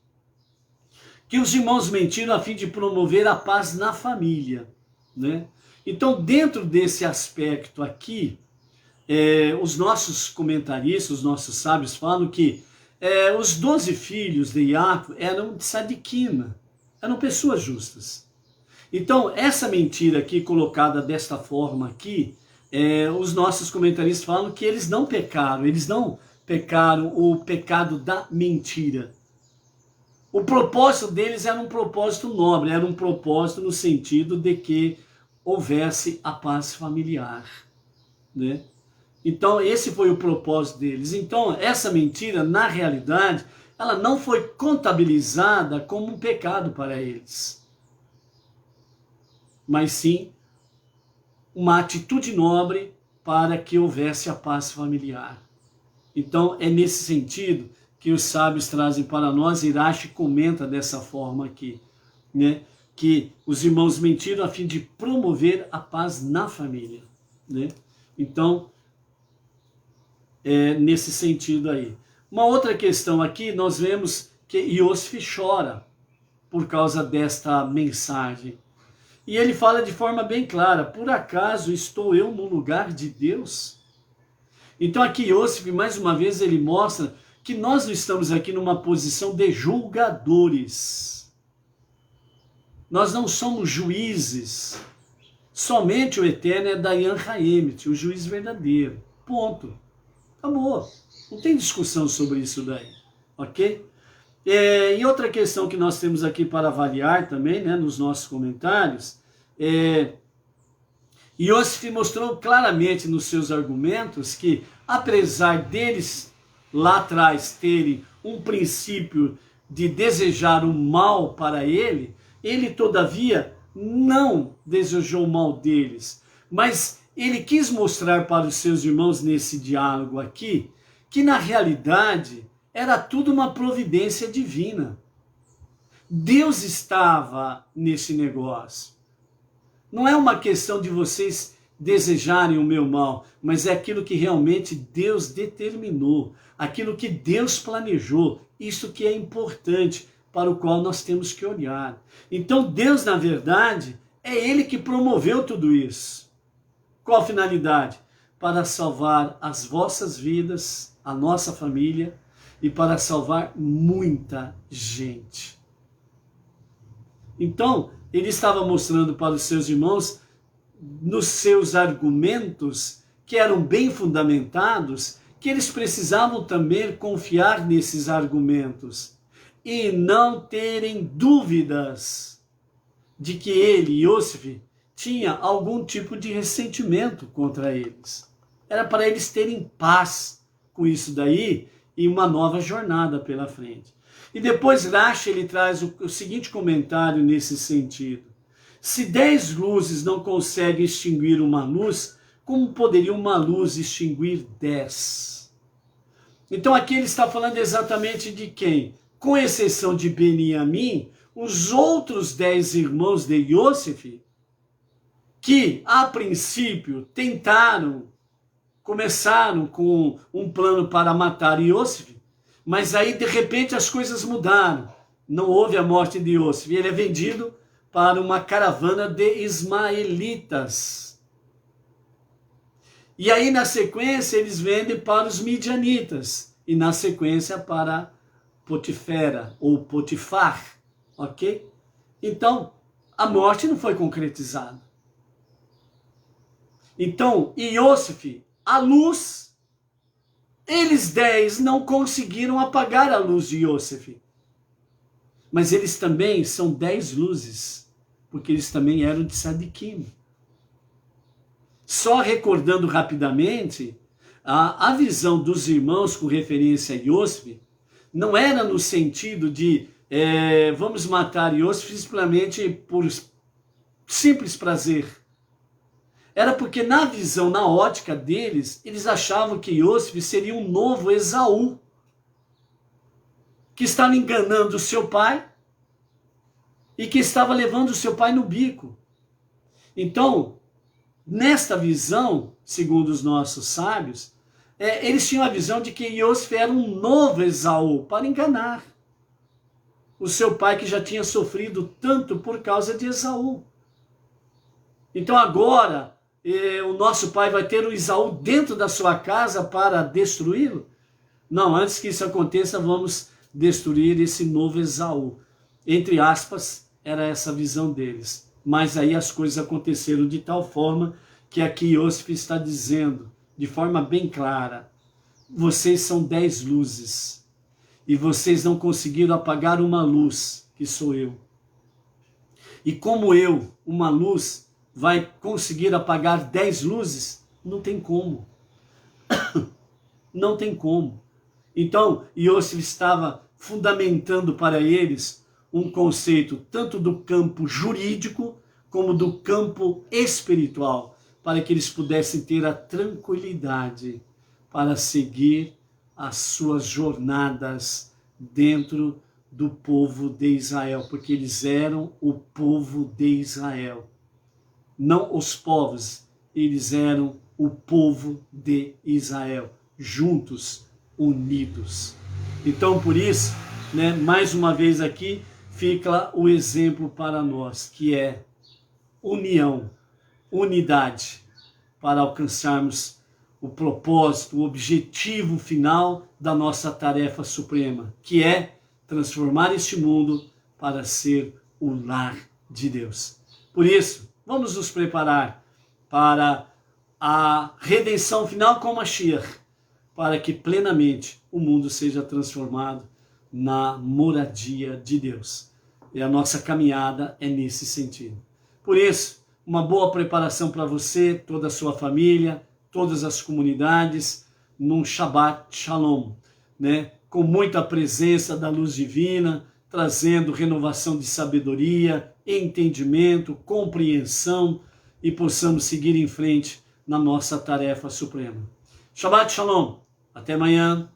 que os irmãos mentiram a fim de promover a paz na família, né? Então, dentro desse aspecto aqui, os nossos comentaristas, os nossos sábios falam que os 12 filhos de Yaakov eram de Sadiquina, eram pessoas justas. Então, essa mentira aqui, colocada desta forma aqui, os nossos comentaristas falam que eles não pecaram o pecado da mentira. O propósito deles era um propósito nobre, era um propósito no sentido de que houvesse a paz familiar, né? Então, esse foi o propósito deles. Então, essa mentira, na realidade, ela não foi contabilizada como um pecado para eles, mas sim uma atitude nobre para que houvesse a paz familiar. Então, é nesse sentido que os sábios trazem para nós, e Rashi comenta dessa forma aqui, né? Que os irmãos mentiram a fim de promover a paz na família, né? Então, nesse sentido aí. Uma outra questão aqui, nós vemos que Iosif chora por causa desta mensagem. E ele fala de forma bem clara, por acaso estou eu no lugar de Deus? Então aqui Iosif, mais uma vez, ele mostra que nós não estamos aqui numa posição de julgadores. Nós não somos juízes. Somente o Eterno é Dayan Haemet, o juiz verdadeiro. Ponto. Acabou. Não tem discussão sobre isso daí. Ok? E outra questão que nós temos aqui para avaliar também, né, nos nossos comentários, Iosif mostrou claramente nos seus argumentos que, apesar deles lá atrás terem um princípio de desejar o mal para ele todavia não desejou o mal deles, mas ele quis mostrar para os seus irmãos nesse diálogo aqui, que na realidade era tudo uma providência divina. Deus estava nesse negócio. Não é uma questão de vocês desejarem o meu mal, mas é aquilo que realmente Deus determinou, aquilo que Deus planejou, isso que é importante, para o qual nós temos que olhar. Então Deus, na verdade, é Ele que promoveu tudo isso. Qual a finalidade? Para salvar as vossas vidas, a nossa família, e para salvar muita gente. Então, ele estava mostrando para os seus irmãos, nos seus argumentos, que eram bem fundamentados, que eles precisavam também confiar nesses argumentos e não terem dúvidas de que ele, Iosif, tinha algum tipo de ressentimento contra eles. Era para eles terem paz com isso daí e uma nova jornada pela frente. E depois Rashi ele traz o seguinte comentário nesse sentido. Se 10 luzes não conseguem extinguir uma luz, como poderia uma luz extinguir 10? Então aqui ele está falando exatamente de quem? Com exceção de Beniamim, os outros 10 irmãos de Iosif, que a princípio começaram com um plano para matar Iosif, mas aí de repente as coisas mudaram. Não houve a morte de Iosif, ele é vendido para uma caravana de ismaelitas. E aí na sequência eles vendem para os midianitas, e na sequência para Potifera, ou Potifar, ok? Então, a morte não foi concretizada. Então, Iosif, a luz, eles 10 não conseguiram apagar a luz de Iosif. Mas eles também são 10 luzes, porque eles também eram de Sadiquim. Só recordando rapidamente, a visão dos irmãos com referência a Iosif não era no sentido de vamos matar Iosif simplesmente por simples prazer. Era porque na visão, na ótica deles, eles achavam que Iosif seria um novo Esaú, que estava enganando o seu pai e que estava levando o seu pai no bico. Então, nesta visão, segundo os nossos sábios, eles tinham a visão de que Iosif era um novo Esaú para enganar o seu pai, que já tinha sofrido tanto por causa de Esaú. Então agora o nosso pai vai ter um Esaú dentro da sua casa para destruí-lo? Não, antes que isso aconteça, vamos destruir esse novo Esaú. Entre aspas, era essa a visão deles. Mas aí as coisas aconteceram de tal forma que aqui Iosif está dizendo, de forma bem clara, vocês são 10 luzes, e vocês não conseguiram apagar uma luz, que sou eu. E como eu, uma luz, vai conseguir apagar 10 luzes? Não tem como. Não tem como. Então, Iosif estava fundamentando para eles um conceito tanto do campo jurídico como do campo espiritual, para que eles pudessem ter a tranquilidade para seguir as suas jornadas dentro do povo de Israel, porque eles eram o povo de Israel. Não os povos, eles eram o povo de Israel, juntos, unidos. Então, por isso, mais uma vez aqui, fica o exemplo para nós, que é união, unidade, para alcançarmos o propósito, o objetivo final da nossa tarefa suprema, que é transformar este mundo para ser o lar de Deus. Por isso, vamos nos preparar para a redenção final com Mashiach, para que plenamente o mundo seja transformado na moradia de Deus. E a nossa caminhada é nesse sentido. Por isso, uma boa preparação para você, toda a sua família, todas as comunidades, num Shabbat Shalom, com muita presença da luz divina, trazendo renovação de sabedoria, entendimento, compreensão, e possamos seguir em frente na nossa tarefa suprema. Shabbat Shalom. Até amanhã.